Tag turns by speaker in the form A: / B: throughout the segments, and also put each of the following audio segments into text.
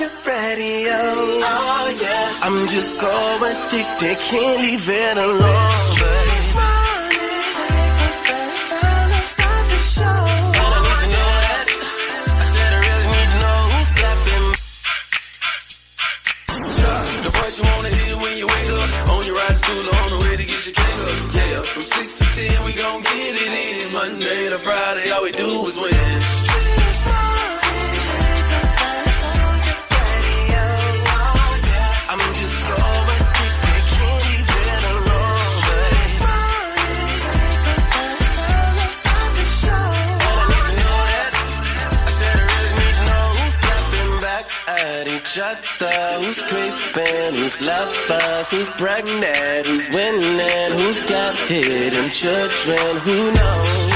A: your radio. Oh yeah, I'm just so addicted, can't leave it alone. Streetz Morning Takeover, it's time to start the show. And I need to know that. I said I really need to know who's clapping. The voice you wanna hear when you wake up, on your ride to school or on the way to get your cake up. Yeah, from 6 to 10 we gon' get it in. Monday to Friday, all we do is win. Streetz Morning Takeover, it's on your radio. Oh yeah, I'm just so addicted, can't leave it alone. Streetz Morning Takeover, it's time to start the show. And I need to know that. I said I really need to know who's clapping back at each other, who's creeping, who's lovers, who's pregnant, who's winning, who's got hidden children, who knows?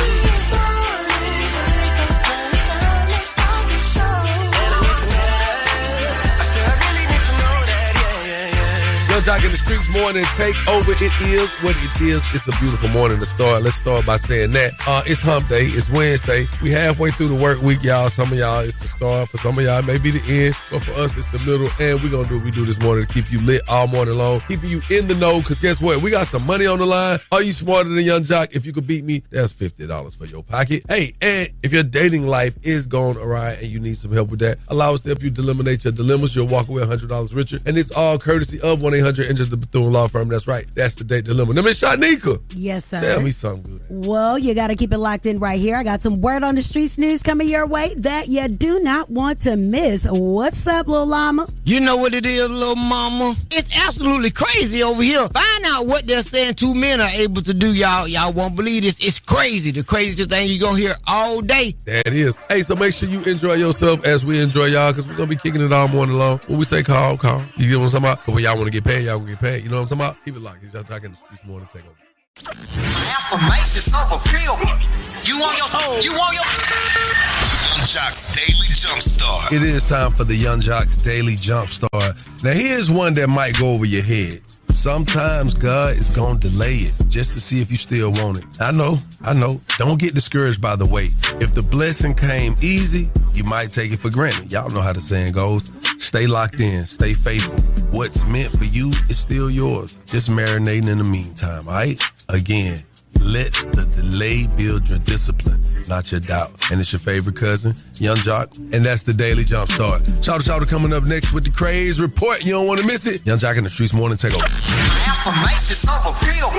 B: Yung Joc in the Streetz Morning Takeover. It is what it is. It's a beautiful morning to start. Let's start by saying that. It's hump day. It's Wednesday. We halfway through the work week, y'all. Some of y'all, it's the start. For some of y'all, it may be the end. But for us, it's the middle. And we're going to do what we do this morning to keep you lit all morning long. Keeping you in the know. Because guess what? We got some money on the line. Are you smarter than Yung Joc? If you could beat me, that's $50 for your pocket. Hey, and if your dating life is going awry and you need some help with that, allow us to help you eliminate your dilemmas. You'll walk away $100 richer. And it's all courtesy of 1-800 Enter the Bethune Law Firm. That's right. That's the date dilemma. Now, Miss Shyneka.
C: Yes, sir.
B: Tell me something good.
C: Well, you got to keep it locked in right here. I got some word on the streets news coming your way that you do not want to miss. What's up, little llama?
D: You know what it is, little mama? It's absolutely crazy over here. Find out what they're saying two men are able to do, y'all. Y'all won't believe this. It's crazy. The craziest thing you're going to hear all day.
B: That is. Hey, so make sure you enjoy yourself as we enjoy y'all, because we're going to be kicking it all morning long. When we say call. You get what I'm talking about? But when y'all want to get paid, y'all going to get paid. You know what I'm talking about? Keep it locked. It's Yung Joc in the Streetz Morning Takeover.
E: Affirmations of appeal. You want your home. You want your
F: Yung Joc's Daily Jumpstart.
B: It is time for the Yung Joc's Daily Jumpstart. Now, here's one that might go over your head. Sometimes God is going to delay it just to see if you still want it. I know. Don't get discouraged by the wait. If the blessing came easy, you might take it for granted. Y'all know how the saying goes. Stay locked in. Stay faithful. What's meant for you is still yours. Just marinating in the meantime, all right? Again, let the delay build your discipline, not your doubt. And it's your favorite cousin, Yung Joc, and that's the Daily Jumpstart. Shawty Shawty coming up next with the Craze Report. You don't want to miss it. Yung Joc in the Streetz Morning Takeover.
E: affirmations of appeal.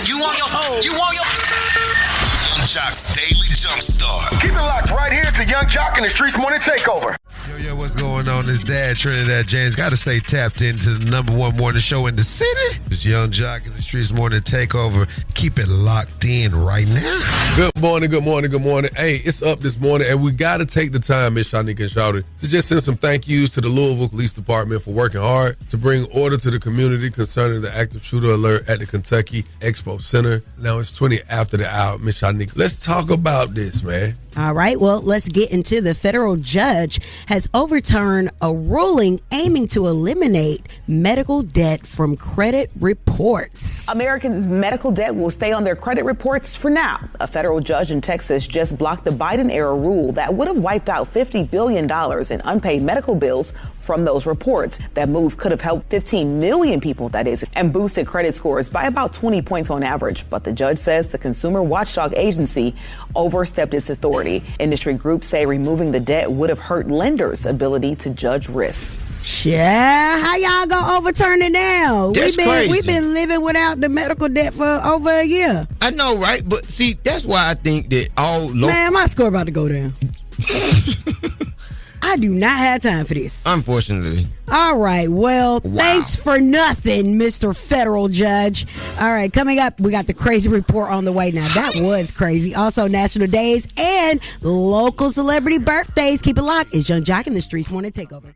E: You want your home. You want your
F: Yung Joc's Daily Jumpstart.
G: Keep it locked right here to Yung Joc in the Streetz Morning Takeover.
B: Yo, what's going on? It's Dad Trinidad James. Got to stay tapped into the number one morning show in the city. It's Yung Joc in the Streetz Morning Takeover. Keep it locked in right now. Good morning. Hey, it's up this morning, and we got to take the time, Miss Shyneka and Shawty, to just send some thank yous to the Louisville Police Department for working hard to bring order to the community concerning the active shooter alert at the Kentucky Expo Center. Now it's 20 after the hour, Miss Shyneka. Let's talk about this, man.
C: All right, well, let's get into the federal judge has overturned a ruling aiming to eliminate medical debt from credit reports.
H: Americans' medical debt will stay on their credit reports for now. A federal judge in Texas just blocked the Biden-era rule that would have wiped out $50 billion in unpaid medical bills from those reports. That move could have helped 15 million people, that is, and boosted credit scores by about 20 points on average. But the judge says the Consumer Watchdog Agency overstepped its authority. Industry groups say removing the debt would have hurt lenders' ability to judge risk.
C: Yeah, how y'all gonna overturn it now?
D: That's
C: We've been living without the medical debt for over a year.
D: I know, right? But see, that's why I think that all
C: Man, my score about to go down. I do not have time for this.
D: Unfortunately.
C: All right. Well, Thanks for nothing, Mr. Federal Judge. All right. Coming up, we got the crazy report on the way. Now, that was crazy. Also, national days and local celebrity birthdays. Keep it locked. It's Yung Joc in the Streetz Morning Takeover.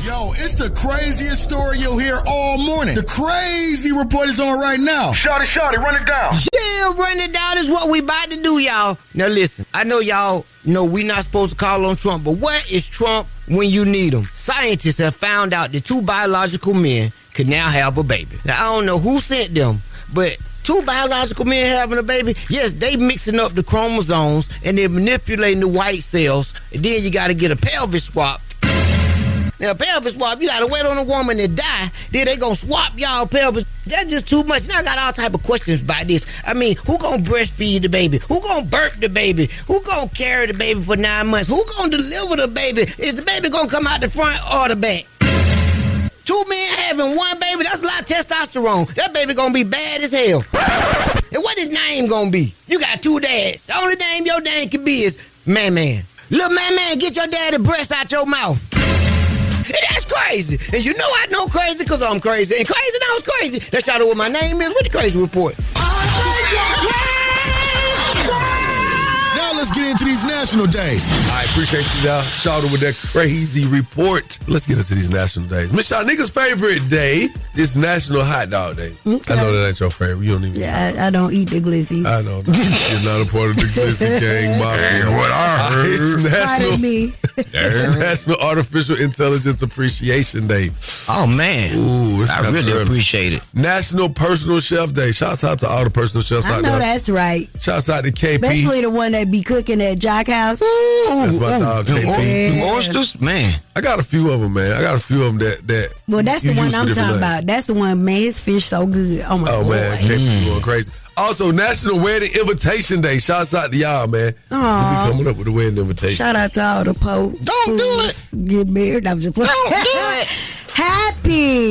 G: Yo, it's the craziest story you'll hear all morning. The crazy report is on right now. Shawty Shawty, run it down.
D: Yeah, run it down is what we about to do, y'all. Now listen, I know y'all know we not supposed to call on Trump, but where is Trump when you need him? Scientists have found out that two biological men could now have a baby. Now, I don't know who sent them, but two biological men having a baby, yes, they mixing up the chromosomes and they're manipulating the white cells, and then you got to get a pelvic swap. Now, pelvis swap, you gotta wait on a woman to die, then they gonna swap y'all pelvis. That's just too much. Now I got all type of questions about this. I mean, who gonna breastfeed the baby? Who gonna burp the baby? Who gonna carry the baby for 9 months? Who gonna deliver the baby? Is the baby gonna come out the front or the back? 2 men having 1 baby, that's a lot of testosterone. That baby gonna be bad as hell. And what his name gonna be? You got 2 dads. The only name your dad can be is Man. Little Man, get your daddy breast out your mouth. And that's crazy. And you know I know crazy because I'm crazy. And crazy knows crazy. That's y'all know what my name is with the Crazy Report.
G: Now let's get into these national days.
B: I appreciate you, y'all. Shawty with that crazy report. Let's get into these national days. Miss Shyneka's favorite day is National Hot Dog Day.
C: Okay.
B: I know that ain't your favorite. You don't even.
C: Yeah, I don't eat the glissies.
B: I know. You're not a part of the Glizzy Gang Mafia.
G: What I heard.
B: It's National Artificial Intelligence Appreciation Day.
D: Oh, man.
B: Ooh,
D: I really appreciate it.
B: National Personal Chef Day. Shouts out to all the personal chefs
C: I
B: out
C: know
B: there.
C: that's right.
B: Shouts out to KP.
C: Especially the one that be cooking at Joc House.
B: That's my dog, KP.
D: Them oysters, man.
B: I got a few of them, man. I got a few of them that
C: Well, that's the
B: you
C: one
B: use for
C: I'm
B: different
C: talking
B: things.
C: about. That's the one, man, his fish so good. Oh, my
B: Oh,
C: Lord.
B: man. KP going crazy. Also, National Wedding Invitation Day. Shouts out to y'all, man. You be coming up with a wedding invitation.
C: Shout out to all the
D: Don't do it.
C: Get married. I'm just playing.
D: Don't do it.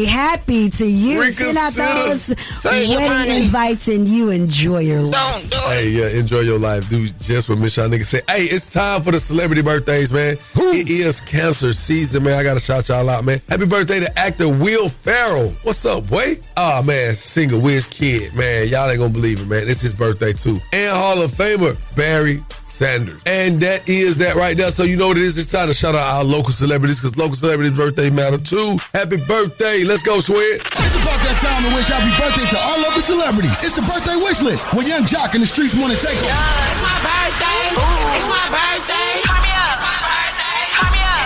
C: Happy to you. Send out those
D: Save your
C: wedding
D: money.
C: invites and you enjoy your life.
D: Don't do it.
B: Hey, yeah, enjoy your life. Do just what Miss Shyneka said. Hey, it's time for the celebrity birthdays, man. It is cancer season, man. I got to shout y'all out, man. Happy birthday to actor Will Ferrell. What's up, boy? Oh, man, singer Wiz Kid. Man, y'all ain't going to believe it, man. It's his birthday, too. And Hall of Famer Barry Sanders. And that is that right there. So you know what it is. It's time to shout out our local celebrities because local celebrities' birthday matter, too. Happy birthday. Let's go, Sweat.
G: It's about that time to wish happy birthday to all local celebrities. It's the birthday wish list with Yung Joc and the Streetz Morning Takeover.
E: It's my birthday. It's my birthday. Turn me up. It's my birthday. Turn me up.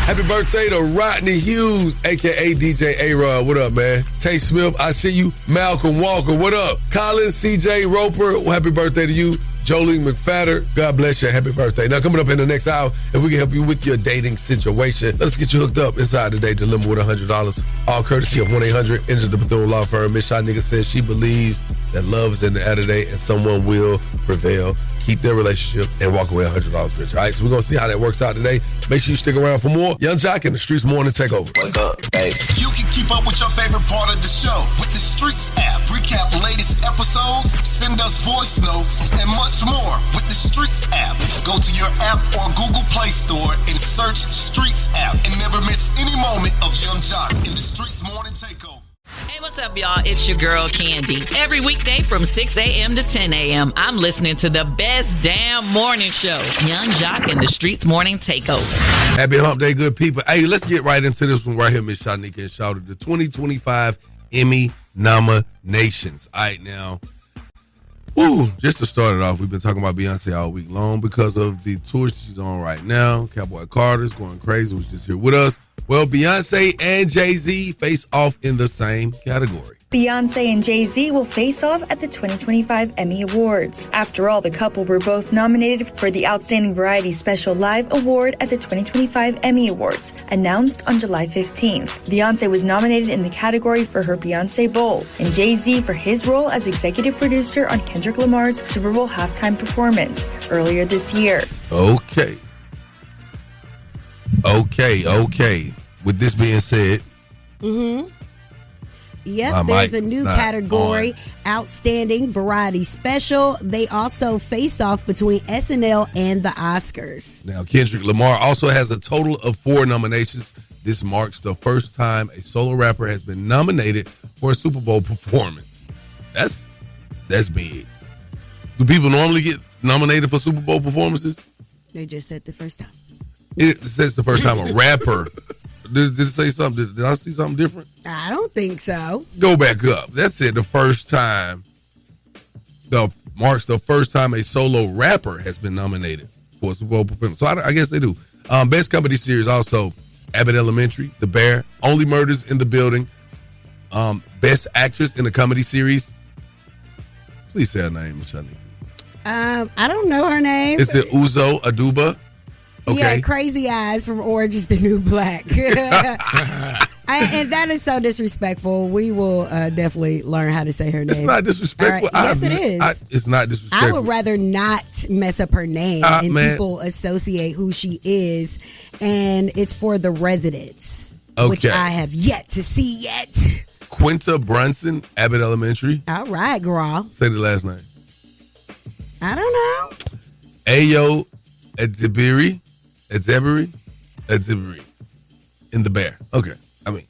B: Happy birthday to Rodney Hughes, a.k.a. DJ A-Rod. What up, man? Tay Smith, I see you. Malcolm Walker, what up? Colin C.J. Roper, well, happy birthday to you. Jolene McFadder, God bless you. Happy birthday. Now, coming up in the next hour, if we can help you with your dating situation, let's get you hooked up inside the Date Dilemma with $100. All courtesy of 1-800-Engine the Bethune Law Firm. Miss Shyneka says she believes that love is in the air today and someone will prevail, keep their relationship, and walk away $100 rich. All right, so we're going to see how that works out today. Make sure you stick around for more. Yung Joc and the Streetz Morning Takeover.
F: Wake up, baby. You can keep up with your favorite part of the show with the Streetz app. Recap latest episodes, send us voice notes, and much more with the Streetz app. Go to your app or Google Play Store and search Streetz app and never miss any moment of Yung Joc in the Streetz Morning Takeover.
I: Hey, what's up, y'all? It's your girl, Candy. Every weekday from 6 a.m. to 10 a.m., I'm listening to the best damn morning show, Yung Joc and the Streetz Morning Takeover.
B: Happy hump day, good people. Hey, let's get right into this one right here, Miss Shyneka and Shawty. The 2025 Emmy nominations. All right, now, just to start it off, we've been talking about Beyoncé all week long because of the tour she's on right now. Cowboy Carter's going crazy, was just here with us. Well, Beyoncé and Jay-Z face off in the same category.
J: Beyoncé and Jay-Z will face off at the 2025 Emmy Awards. After all, the couple were both nominated for the Outstanding Variety Special Live Award at the 2025 Emmy Awards, announced on July 15th. Beyoncé was nominated in the category for her Beyoncé Bowl, and Jay-Z for his role as executive producer on Kendrick Lamar's Super Bowl halftime performance earlier this year.
B: Okay. With this being said,
C: Yep, there's a new category, Outstanding Variety Special. They also faced off between SNL and the Oscars.
B: Now, Kendrick Lamar also has a total of 4 nominations. This marks the first time a solo rapper has been nominated for a Super Bowl performance. That's big. Do people normally get nominated for Super Bowl performances?
C: They just said the first time.
B: It says the first time a rapper. Did it say something? Did I see something different?
C: I don't think so.
B: Go back up. That's it. The first time. Marks the first time a solo rapper has been nominated for a Super Bowl performance. So I guess they do. Best Comedy Series also. Abbott Elementary, The Bear, Only Murders in the Building. Best Actress in a Comedy Series. Please say her name, Shyneka.
C: I don't know her name.
B: It's Uzo Aduba. Okay.
C: Yeah, Crazy Eyes from Orange is the New Black. And that is so disrespectful. We will definitely learn how to say her name.
B: It's not disrespectful.
C: Right. Yes, it is.
B: It's not disrespectful.
C: I would rather not mess up her name and people associate who she is. And it's for the residents, which I have yet to see yet.
B: Quinta Brunson, Abbott Elementary.
C: All right, girl.
B: Say the last name.
C: I don't know.
B: Ayo Edzebiri. In the Bear. Okay. I mean,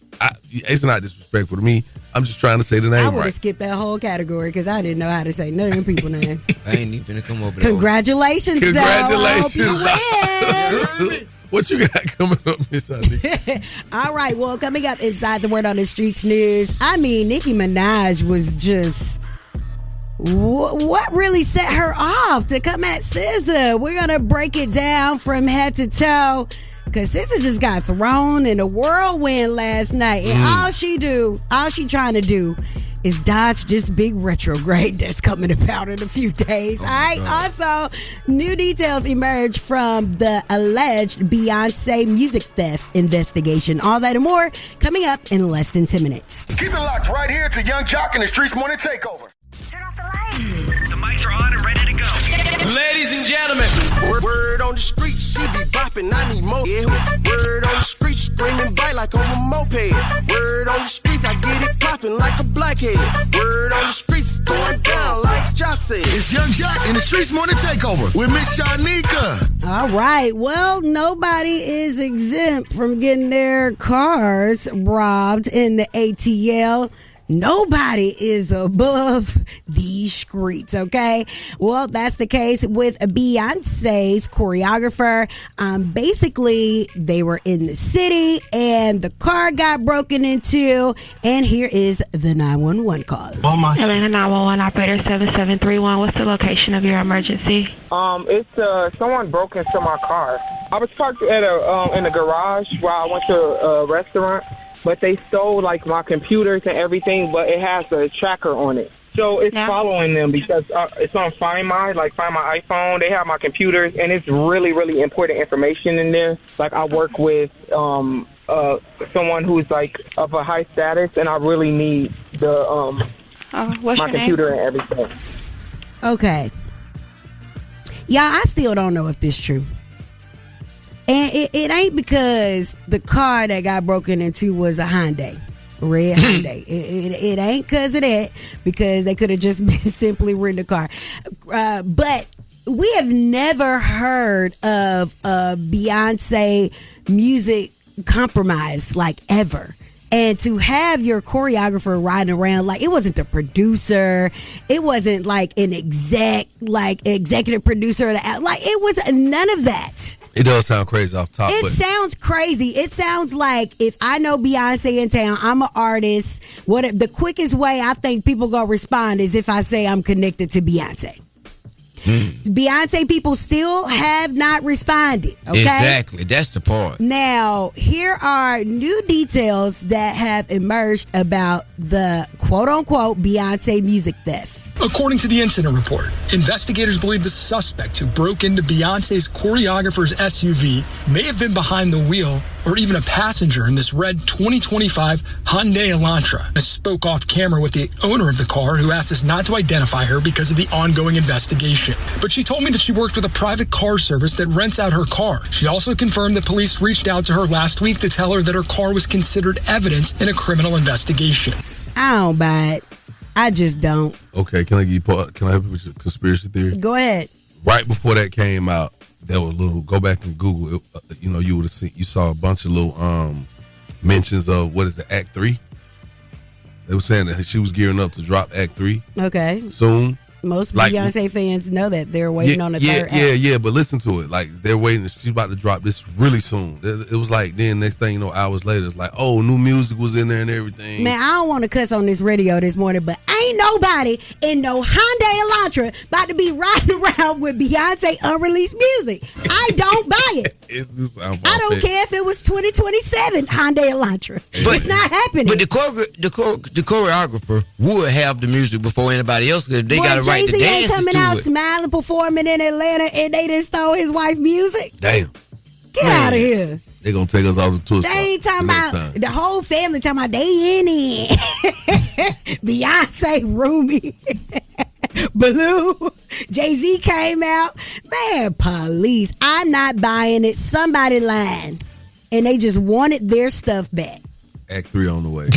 B: it's not disrespectful to me. I'm just trying to say the name
C: I would have
B: right.
C: skipped that whole category because I didn't know how to say none of them people's names.
D: I ain't even gonna come over there.
C: Congratulations, though. I hope you win.
B: What you got coming up, Miss Shyneka?
C: All right. Well, coming up inside the Word on the Streets news, I mean, Nicki Minaj was just... What really set her off to come at SZA? We're going to break it down from head to toe because SZA just got thrown in a whirlwind last night. And all she trying to do is dodge this big retrograde that's coming about in a few days. All right. Also, new details emerge from the alleged Beyoncé music theft investigation. All that and more coming up in less than 10 minutes.
G: Keep it locked right here to Yung Joc and the Streetz Morning Takeover.
E: Turn off the lights. The mics are on and ready to go.
A: Ladies and gentlemen, word on the street, she be bopping, I need more. Yeah. Word on the street, screaming bite like on a moped. Word on the streets, I get it popping like a blackhead. Word on the streets, going down like Joc said.
G: It's Yung Joc and the Streetz Morning Takeover with Miss Shyneka.
C: All right. Well, nobody is exempt from getting their cars robbed in the ATL. Nobody is above these streets, okay? Well, that's the case with Beyonce's choreographer. Basically, they were in the city and the car got broken into, and here is the 911 call.
K: Atlanta 911 operator 7731. What's the location of your emergency?
L: It's someone broke into my car. I was parked at in the garage while I went to a restaurant. But they stole, like, my computers and everything, but it has a tracker on it. So it's following them because it's on Find My iPhone. They have my computers, and it's really, really important information in there. Like, I work with someone who's, like, of a high status, and I really need my computer and everything.
C: Okay. Yeah, I still don't know if this is true. And it ain't because the car that got broken into was a Hyundai, red Hyundai. It ain't because of that, because they could have just been simply renting a car. But we have never heard of a Beyonce music compromise, like, ever. And to have your choreographer riding around, like, it wasn't the producer, it wasn't like an executive producer, like, it was none of that.
B: It does sound crazy off top.
C: It sounds crazy. It sounds like if I know Beyonce in town, I'm an artist. The quickest way I think people gonna respond is if I say I'm connected to Beyonce. Beyonce people still have not responded. Okay,
D: exactly. That's the part.
C: Now, here are new details that have emerged about the quote-unquote Beyonce music theft.
M: According to the incident report, investigators believe the suspect who broke into Beyonce's choreographer's SUV may have been behind the wheel or even a passenger in this red 2025 Hyundai Elantra. I spoke off camera with the owner of the car, who asked us not to identify her because of the ongoing investigation. But she told me that she worked with a private car service that rents out her car. She also confirmed that police reached out to her last week to tell her that her car was considered evidence in a criminal investigation.
C: I don't buy it. I just don't.
B: Okay, can I help you with your conspiracy theory?
C: Go ahead.
B: Right before that came out, there were go back and Google it, you would have seen, you saw a bunch of little mentions of, what is it, Act 3? They were saying that she was gearing up to drop Act 3.
C: Okay.
B: Soon.
C: Most Beyonce fans know that they're waiting on the third act.
B: Yeah, but listen to it. Like, they're waiting. She's about to drop this really soon. It was like, then next thing you know, hours later, it's like, oh, new music was in there and everything.
C: Man, I don't want to cuss on this radio this morning, but ain't nobody in no Hyundai Elantra about to be riding around with Beyonce unreleased music. I don't buy it. I don't care if it was 2027 Hyundai Elantra. But it's not happening.
D: But the choreographer would have the music before anybody else, because they got to write the dances
C: ain't coming
D: to
C: out
D: it.
C: smiling, performing in Atlanta, and they just stole his wife's music.
B: Damn.
C: Get out of here.
B: They're going to take us off the tour.
C: They ain't talking about, the whole family talking about they in it. Beyonce, Rumi, Blue, Jay-Z came out. Man, police. I'm not buying it. Somebody lying. And they just wanted their stuff back.
B: Act 3 on the way.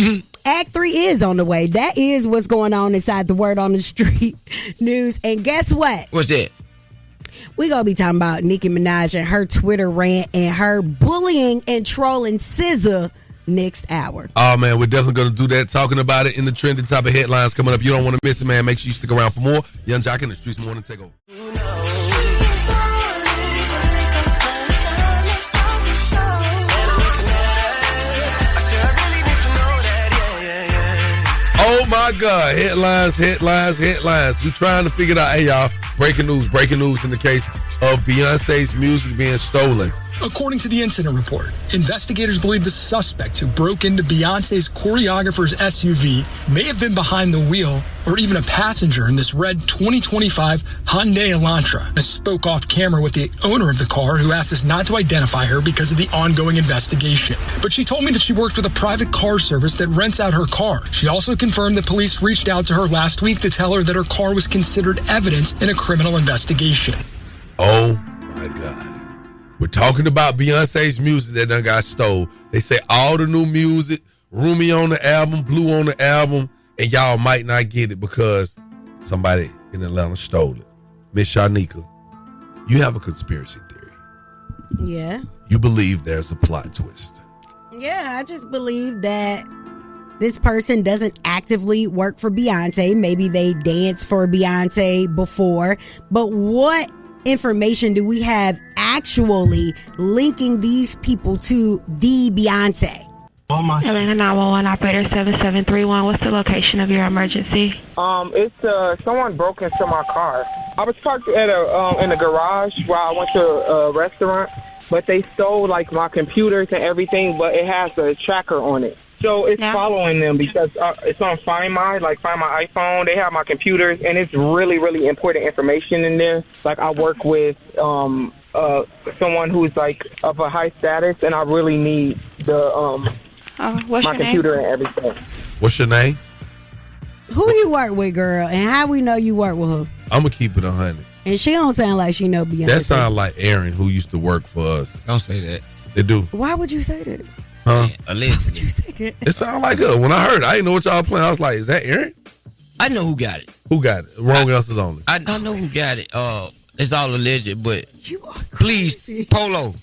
C: Act 3 is on the way. That is what's going on inside the Word on the Street news. And guess what?
D: What's that?
C: We're going to be talking about Nicki Minaj and her Twitter rant and her bullying and trolling SZA next hour.
B: Oh, man, we're definitely going to do that. Talking about it in the trending topic headlines coming up. You don't want to miss it, man. Make sure you stick around for more. Yung Joc in the Streetz Morning Takeover. Oh, my God. Headlines. We trying to figure it out. Hey, y'all. Breaking news in the case of Beyonce's music being stolen.
M: According to the incident report, investigators believe the suspect who broke into Beyonce's choreographer's SUV may have been behind the wheel or even a passenger in this red 2025 Hyundai Elantra. I spoke off camera with the owner of the car who asked us not to identify her because of the ongoing investigation. But she told me that she worked with a private car service that rents out her car. She also confirmed that police reached out to her last week to tell her that her car was considered evidence in a criminal investigation.
B: Oh, my God. We're talking about Beyonce's music that done got stole. They say all the new music, Rumi on the album, Blue on the album, and y'all might not get it because somebody in Atlanta stole it. Miss Shyneka, you have a conspiracy theory.
C: Yeah.
B: You believe there's a plot twist.
C: Yeah, I just believe that this person doesn't actively work for Beyonce. Maybe they danced for Beyonce before, but what information do we have actually linking these people to the Beyonce?
K: Atlanta 911 operator 7731. What's the location of your emergency?
L: It's someone broke into my car. I was parked at in the garage while I went to a restaurant, but they stole like my computers and everything, but it has a tracker on it. So it's following them because it's on Find My iPhone. They have my computers, and it's really, really important information in there. Like I work with someone who's like of a high status, and I really need the my computer and everything.
B: What's your name?
C: Who you work with, girl, and how we know you work with her?
B: I'm gonna keep it 100.
C: And she don't sound like she know Beyonce.
B: That sounds like Aaron, who used to work for us.
D: Don't say that.
B: They do.
C: Why would you say that?
B: Huh?
C: Why would you say that?
B: It sounded like her. When I heard it, I didn't know what y'all playing. I was like, is that Aaron?
D: I know who got it.
B: Who got it? Wrong answers only.
D: I know who got it. It's all alleged, but please, Polo,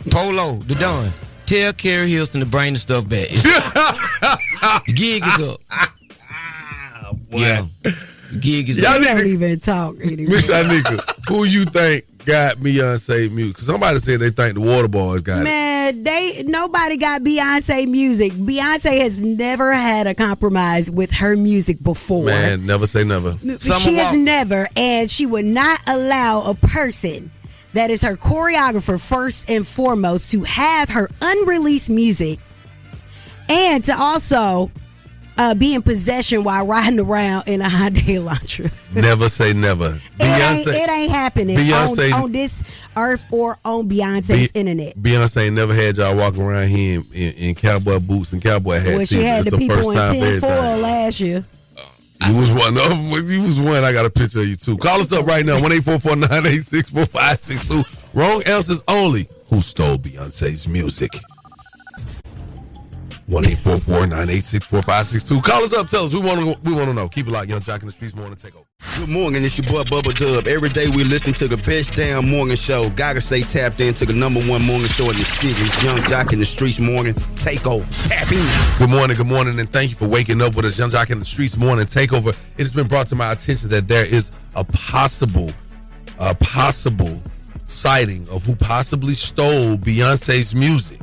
D: the Don, tell Carrie Hilson to bring the stuff back. The gig is up. Yeah, the gig is up.
C: Y'all don't even talk anymore.
B: Miss Shyneka, who you think got Beyonce music? Somebody said they think the Water Boys got it.
C: Man, nobody got Beyonce music. Beyonce has never had a compromise with her music before.
B: Man, never say never.
C: She has never, and she would not allow a person that is her choreographer first and foremost to have her unreleased music and to also be in possession while riding around in a Hyundai Elantra.
B: Never say never.
C: It ain't happening on this earth or on Beyonce's internet.
B: Beyonce never had y'all walking around here in cowboy boots and cowboy hats.
C: Well, she had the people in 10-4 last year.
B: You was one of them. You was one. I got a picture of you too. Call us up right now. 1-844-986-4562. Wrong answers only. Who stole Beyonce's music? 1-844-986-4562. Call us up. Tell us. We want to know. Keep it locked. Yung Joc in the Streetz Morning Takeover.
N: Good morning. It's your boy Bubba Dub. Every day we listen to the best damn morning show. Gotta stay tapped into the #1 morning show in the city. Yung Joc in the Streetz Morning Takeover. Tap in.
B: Good morning, and thank you for waking up with us. Yung Joc in the Streetz Morning Takeover. It has been brought to my attention that there is a possible sighting of who possibly stole Beyonce's music.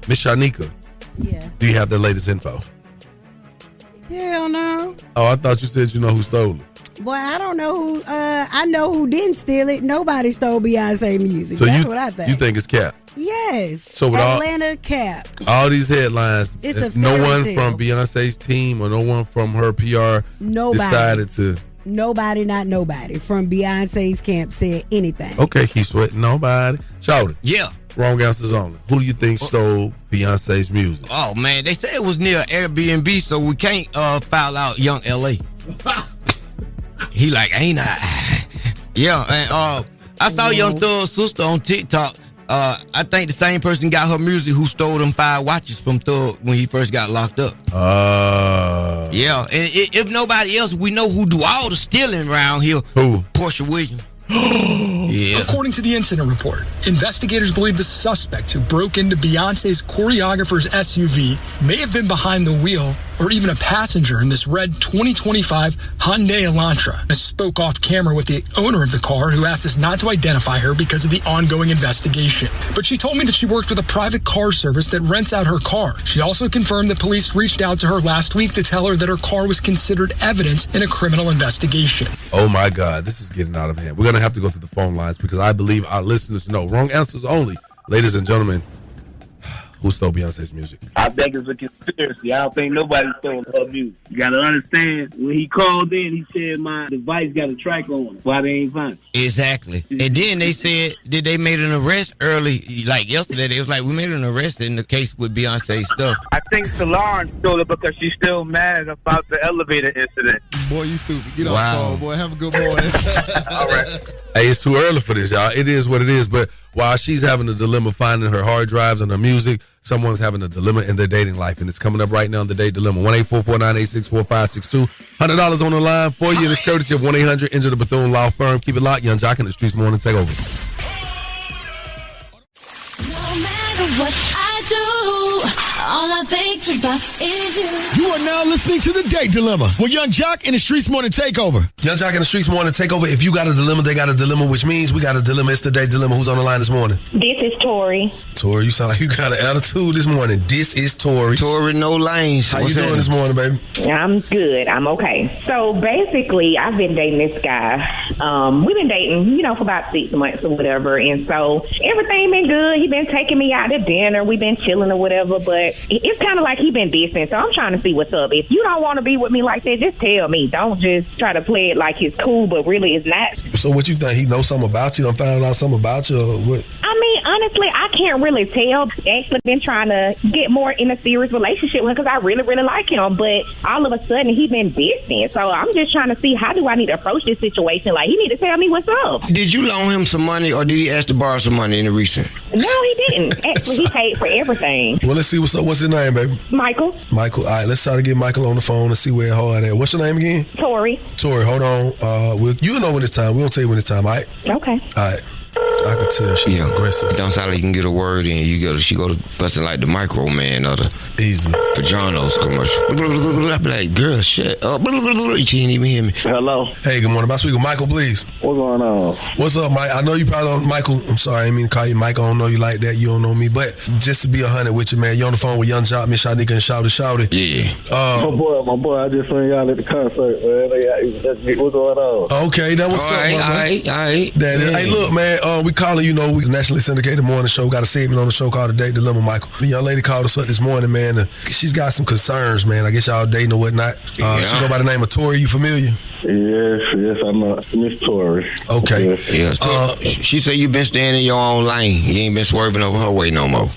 B: Miss Shyneka.
C: Yeah.
B: Do you have the latest info?
C: Hell no.
B: Oh, I thought you said you know who stole it.
C: Boy, I don't know who. I know who didn't steal it. Nobody stole Beyonce music. So that's what I think.
B: You think it's Cap?
C: Yes.
B: So with
C: Atlanta Cap.
B: All these headlines,
C: it's a
B: no one
C: tale.
B: from Beyonce's team or no one from her PR decided to
C: Nobody, not nobody from Beyonce's camp said anything.
B: Okay, keep sweating. Nobody. Shawty.
D: Yeah.
B: Wrong answers only. Who do you think stole Beyonce's music?
D: Oh, man, they said it was near Airbnb, so we can't foul out Young L.A. He like, ain't I? Yeah, and I saw Young Thug's sister on TikTok. I think the same person got her music who stole them 5 watches from Thug when he first got locked up. Yeah, and if nobody else, we know who do all the stealing around here.
B: Who?
D: Portia Williams. Yeah.
M: According to the incident report, investigators believe the suspect who broke into Beyonce's choreographer's SUV may have been behind the wheel or even a passenger in this red 2025 Hyundai Elantra. I spoke off camera with the owner of the car who asked us not to identify her because of the ongoing investigation. But she told me that she worked with a private car service that rents out her car. She also confirmed that police reached out to her last week to tell her that her car was considered evidence in a criminal investigation.
B: Oh my God, this is getting out of hand. We're going to have to go through the phone lines because I believe our listeners know. Wrong answers only. Ladies and gentlemen, who stole Beyonce's music?
O: I think it's a conspiracy. I don't think nobody stole her music. You got to understand, when he called in, he said my device got a track on it. Why they ain't find it?
D: Exactly. And then they said that they made an arrest early, like yesterday. They was like, we made an arrest in the case with Beyonce stuff.
O: I think Solange stole it because she's still mad about the elevator incident.
P: Boy, you stupid. Get off the phone, boy. Have a good morning.
O: All right.
B: Hey, it's too early for this, y'all. It is what it is. But while she's having a dilemma finding her hard drives and her music, someone's having a dilemma in their dating life. And it's coming up right now in the Date Dilemma. 1-844-986-4562. $100 on the line for you. And it's courtesy of 1-800 Enter the Bethune Law Firm. Keep it locked. Yung Joc in the Streetz Morning Takeover.
E: No matter what I do, all I think about is you.
G: You are now listening to the Date Dilemma with Yung Joc and the Streetz Morning Takeover.
B: Yung Joc in the Streetz Morning Takeover. If you got a dilemma, they got a dilemma, which means we got a dilemma. It's the Date Dilemma. Who's on the line this morning?
Q: This is Tori.
B: Tori, you sound like you got an attitude this morning. This is Tori.
D: Tori, no lanes.
B: How you doing this morning, baby?
Q: I'm good. I'm okay. So basically, I've been dating this guy. We've been dating, for about 6 months or whatever. And so everything been good. He been taking me out to dinner. We've been chilling or whatever. But it's kind of like he been distant. So I'm trying to see what's up. If you don't want to be with me like that, just tell me. Don't just try to play it like it's cool, but really it's not.
B: So what you think? He knows something about you? Done found out something about you or what?
Q: I mean, honestly, I can't really tell. Actually been trying to get more in a serious relationship with him because I really, really like him. But all of a sudden, he been distant. So I'm just trying to see how do I need to approach this situation. Like, he need to tell me what's up.
D: Did you loan him some money or did he ask to borrow some money in the recent?
Q: No, he didn't. Actually, he paid for everything.
B: Well, let's see what's up. What's his name, baby?
Q: Michael.
B: Michael. All right, let's try to get Michael on the phone and see where it hard at. What's your name again?
Q: Tori.
B: Tori, hold on. You'll know when it's time. We won't tell you when it's time, all right?
Q: Okay.
B: All right. I can tell she aggressive.
D: It don't sound like you can get a word in. She go to fussing like the Micro Man or the
B: Easily.
D: Vaginos commercial. I be like, girl, shut up. You can't even hear me.
O: Hello.
B: Hey, good morning. About to speak with Michael, please.
O: What's going on?
B: What's up, Mike? I know you probably don't, Michael. I'm sorry, I didn't mean to call you Mike. I don't know you like that. You don't know me. But just to be 100 with you, man, you on the phone with Yung Joc, Miss Shyneka, and Shawty Shawty.
D: Yeah.
O: My boy, I just seen y'all at the concert, man. What's going on?
B: Okay, that was something.
D: All right.
B: Hey, look, man, we calling, we nationally syndicated morning show. Got a segment on the show called The Date Dilemma, Michael. The young lady called us up this morning, man. She's got some concerns, man. I guess y'all dating or whatnot. She go by the name of Tori. You familiar?
O: Yes, I'm Miss Tori.
B: Okay.
D: Yeah. She said you been staying in your own lane. You ain't been swerving over her way no more.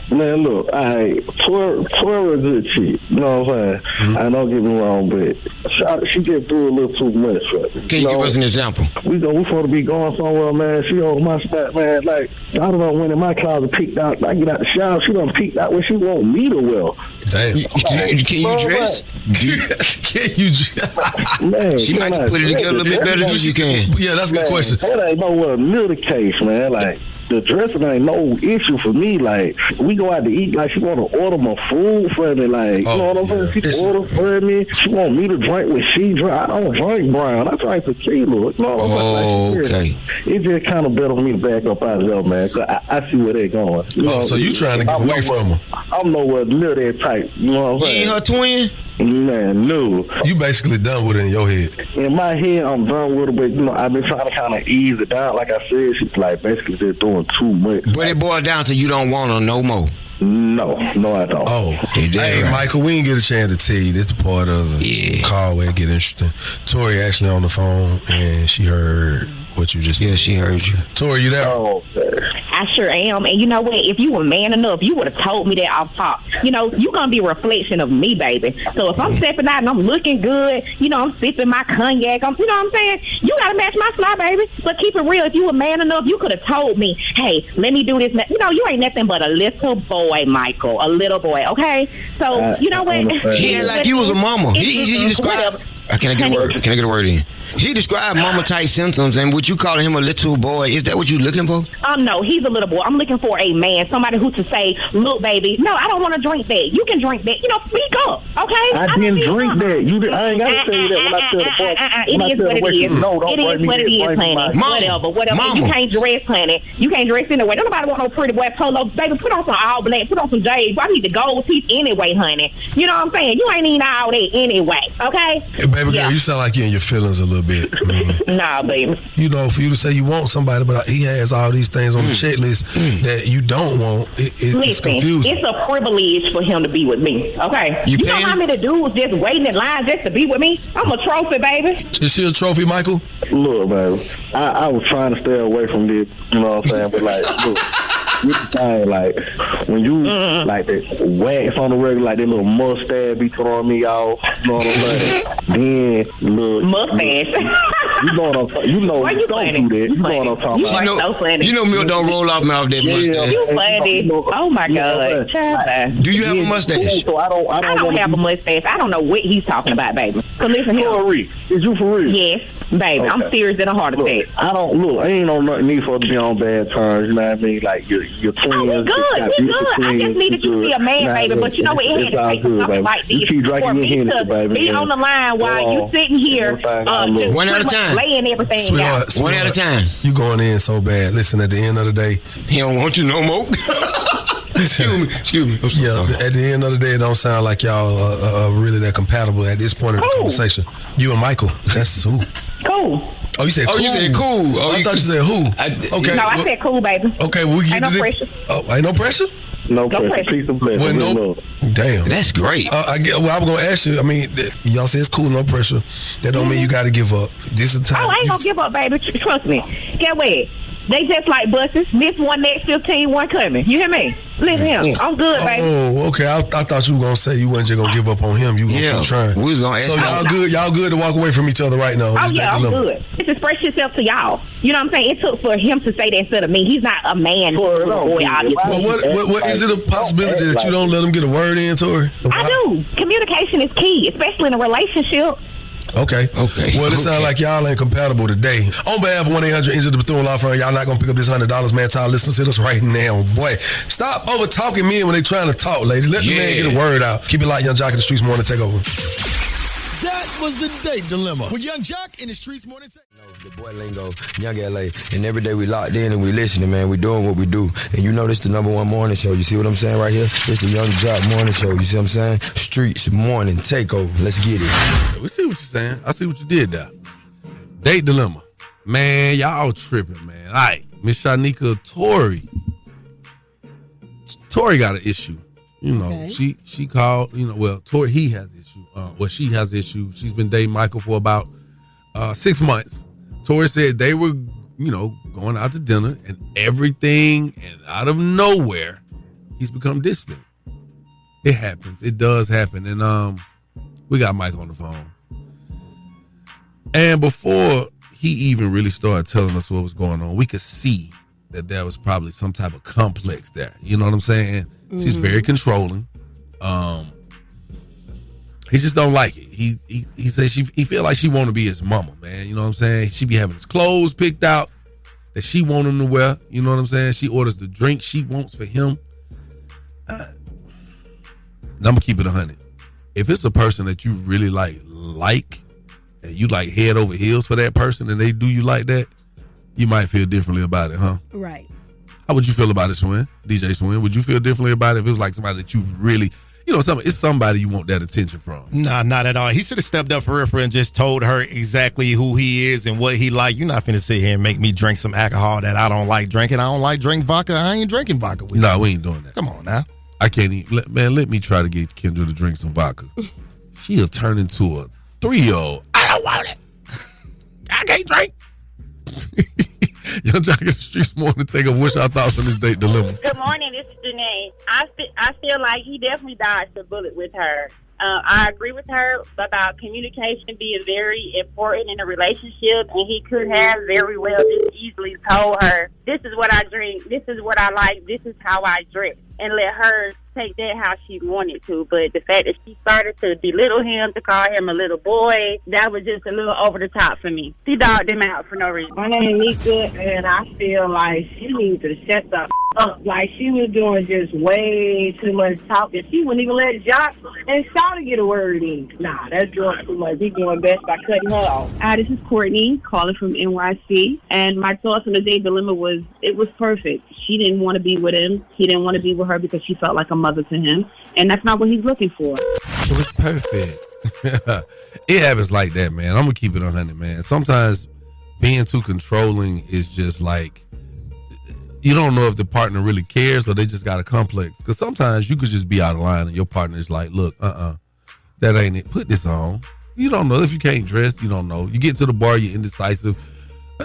O: Man, look, Tori a good chick. You know what I'm saying? Mm-hmm. I don't get me wrong, but she get through a little too much. Right?
D: Can you give us an example?
O: We supposed to be going somewhere, man. She on my spot, man. Like, I don't know when in my closet peeked out. I get out the shower, she done peeked out where she want me to well.
B: Damn.
D: Can you dress?
B: Can you dress?
O: Man,
D: she might put it together a little bit better than you can.
B: Yeah, that's a good question.
O: That ain't nowhere near the case, man. Like, the dressing ain't no issue for me. Like, we go out to eat, like, she want to order my food for me. Like, you know what I'm saying? She order for me. She want me to drink what she drink. I don't drink brown. I drink tequila. You know what I'm saying?
D: Okay.
O: It's just kind of better for me to back up out of there, man. Cause I see where they're going.
B: So you trying to get away from her?
O: I'm nowhere near that type. You know what I'm saying?
D: You ain't her twin?
O: Man, no.
B: You basically done with it in your head.
O: In my head, I'm done with it, but I've been trying to kind of ease it down. Like I said, she's like basically just doing too much.
D: But it boils down to you don't want her no more.
O: No, at all.
B: Oh, hey, Michael, we didn't get a chance to tell you. This is part of the call where it get interesting. Tori actually on the phone, and she heard what you just said.
D: Yeah, she heard you.
B: Tori, you there?
O: Oh,
Q: I sure am. And you know what? If you were man enough, you would have told me that off top. You know, you're going to be a reflection of me, baby. So if I'm stepping out and I'm looking good, you know, I'm sipping my cognac, you know what I'm saying? You got to match my fly, baby. But keep it real. If you were man enough, you could have told me, hey, let me do this. You know, you ain't nothing but a little boy, Michael. A little boy, okay? So, you know what?
D: He ain't like you was a mama. He described... Can I get a word in? He described mama-type symptoms, and would you call him a little boy? Is that what you're looking for?
Q: No, he's a little boy. I'm looking for a man, somebody who to say, look, baby, no, I don't want to drink that. You can drink that. You know, speak up, okay?
O: I didn't drink that. I ain't got to tell you that when I tell the boy.
Q: It is what it is. It is what it is, honey. Whatever. You can't dress, honey. You can't dress anyway. Don't nobody want no pretty boy polo. Baby, put on some all black. Put on some J's. I need the gold teeth anyway, honey. You know what I'm saying? You ain't need all that anyway, okay?
B: Hey, baby girl, you sound like you're in your feelings a little bit. I mean,
Q: nah, baby.
B: You know, for you to say you want somebody, but he has all these things on the checklist that you don't want, it's confusing.
Q: It's a privilege for him to be with me, okay? You know how many dudes just waiting in line just to be with me? I'm a trophy, baby.
B: Is she a trophy, Michael?
O: Look, baby, I was trying to stay away from this, you know what I'm saying? But, like, look, this thing, like, when you, like, that wax on the regular, like, that little mustache be throwing me off, you know what I'm saying? Then, look.
Q: Mustache.
O: You know what I'm talking about. You know, don't do that. You know what I'm talking about.
Q: So funny.
D: You know Milk don't roll off mouth that mustache.
Q: You funny. Oh, my God.
D: Do you have a mustache?
O: So I don't
Q: have a mustache. I don't know what he's talking about, baby. So listen here.
O: Is you for real?
Q: Yes, baby. Okay. I'm serious than a heart attack.
O: I ain't on nothing need for us to be on bad terms, you know what I mean? Like, your twins.
Q: Oh, we good. I just needed you to be a man, baby. But you know what? It had to take something like this for me to be on the line while you sitting here
D: one at a time.
Q: Laying everything
B: Sweetheart,
Q: out.
D: One at a time.
B: You going in so bad. Listen, at the end of the day,
D: he don't want you no more. Excuse me.
B: Yeah, at the end of the day, it don't sound like y'all are really that compatible at this point in the conversation. You and Michael, that's who.
Q: Cool.
B: Oh, you said cool.
D: You said cool.
B: I thought you said who. Okay.
Q: No, I said cool, baby.
B: Okay, we get
Q: ain't no pressure.
B: Oh, ain't no pressure?
O: No pressure. Peace and blessings.
B: Damn.
D: That's great.
B: I was going to ask you, I mean, y'all say it's cool, no pressure. That don't mean you got to give up. This is the time.
Q: Oh, I ain't going to give up, baby. Trust me. Get away. They just like buses. Miss one next 15, one coming. You hear me? Listen here. I'm good, baby.
B: Oh, okay. I thought you were gonna say you wasn't just gonna give up on him. You gonna keep trying.
D: We was gonna ask.
B: So y'all good to walk away from each other right now.
Q: Oh yeah, I'm good. Just express yourself to y'all. You know what I'm saying? It took for him to say that instead of me. He's not a man. Boy, obviously.
B: Well, what is it a possibility that you don't let him get a word in, Tori?
Q: I do. Communication is key, especially in a relationship.
B: Okay. Well, it sounds like y'all ain't compatible today. On behalf of 1-800-INJURED the Bethune Law Firm, y'all not gonna pick up this $100, man. Tell our listeners to us right now, boy. Stop over talking men when they trying to talk, ladies. Let the man get a word out. Keep it locked, Yung Joc in the Streetz Morning Takeover.
G: That was the date dilemma with Yung Joc in the Streetz Morning Takeover.
R: The boy lingo, Young LA, and every day we locked in and we listening, man. We doing what we do, and you know this the number one morning show. You see what I'm saying right here? It's the Yung Joc morning show. You see what I'm saying? Streetz Morning Takeover. Let's get it.
B: We see what you're saying. I see what you did there. Date dilemma, man. Y'all tripping, man. All right, Miss Shyneka, Tori got an issue. You know, she called. You know, well, Tori he has an issue. She has an issue. She's been dating Michael for about 6 months. Tori said they were, you know, going out to dinner and everything, and out of nowhere, he's become distant. It happens. It does happen. And we got Mike on the phone. And before he even really started telling us what was going on, we could see that there was probably some type of complex there. You know what I'm saying? Mm-hmm. She's very controlling. He just don't like it. He says he feel like she want to be his mama, man. You know what I'm saying? She be having his clothes picked out that she want him to wear. You know what I'm saying? She orders the drink she wants for him. I'm gonna keep it 100. If it's a person that you really like, and you like head over heels for that person, and they do you like that, you might feel differently about it, huh?
C: Right.
B: How would you feel about it, Swin? DJ Swin? Would you feel differently about it if it was like somebody that you really? You know, it's somebody you want that attention from.
S: Nah, not at all. He should have stepped up for real and just told her exactly who he is and what he like. You're not finna sit here and make me drink some alcohol that I don't like drinking. I don't like drinking vodka. I ain't drinking vodka with you.
B: No, we ain't doing that.
S: Come on now.
B: I can't even. Let me try to get Kendra to drink some vodka. She'll turn into a 3-year-old. I don't want it. I can't drink. Yung Joc in the Streetz Morning Takeover. What's your thoughts on this date dilemma?
T: Good morning, this is Janae. I feel like he definitely dodged the bullet with her. I agree with her about communication being very important in a relationship, and he could have very well just easily told her, this is what I drink, this is what I like, this is how I dress, and let her take that how she wanted to. But the fact that she started to belittle him, to call him a little boy, that was just a little over the top for me. She dogged him out for no reason.
U: My name is Nika, and I feel like she needs to shut the up. Like, she was doing just way too much talking. She wouldn't even let Joc and Shawty get a word in. Nah, that's doing too much. He's doing best by cutting her off.
V: Hi, this is Courtney, calling from NYC. And my thoughts on the date dilemma was, it was perfect. She didn't want to be with him. He didn't want to be with her because she felt like a mother to him. And that's not what he's looking for.
B: It was perfect. It happens like that, man. I'm going to keep it 100, man. Sometimes being too controlling is just like, you don't know if the partner really cares or they just got a complex. Because sometimes you could just be out of line and your partner is like, look, that ain't it. Put this on. You don't know. If you can't dress, you don't know. You get to the bar, you're indecisive.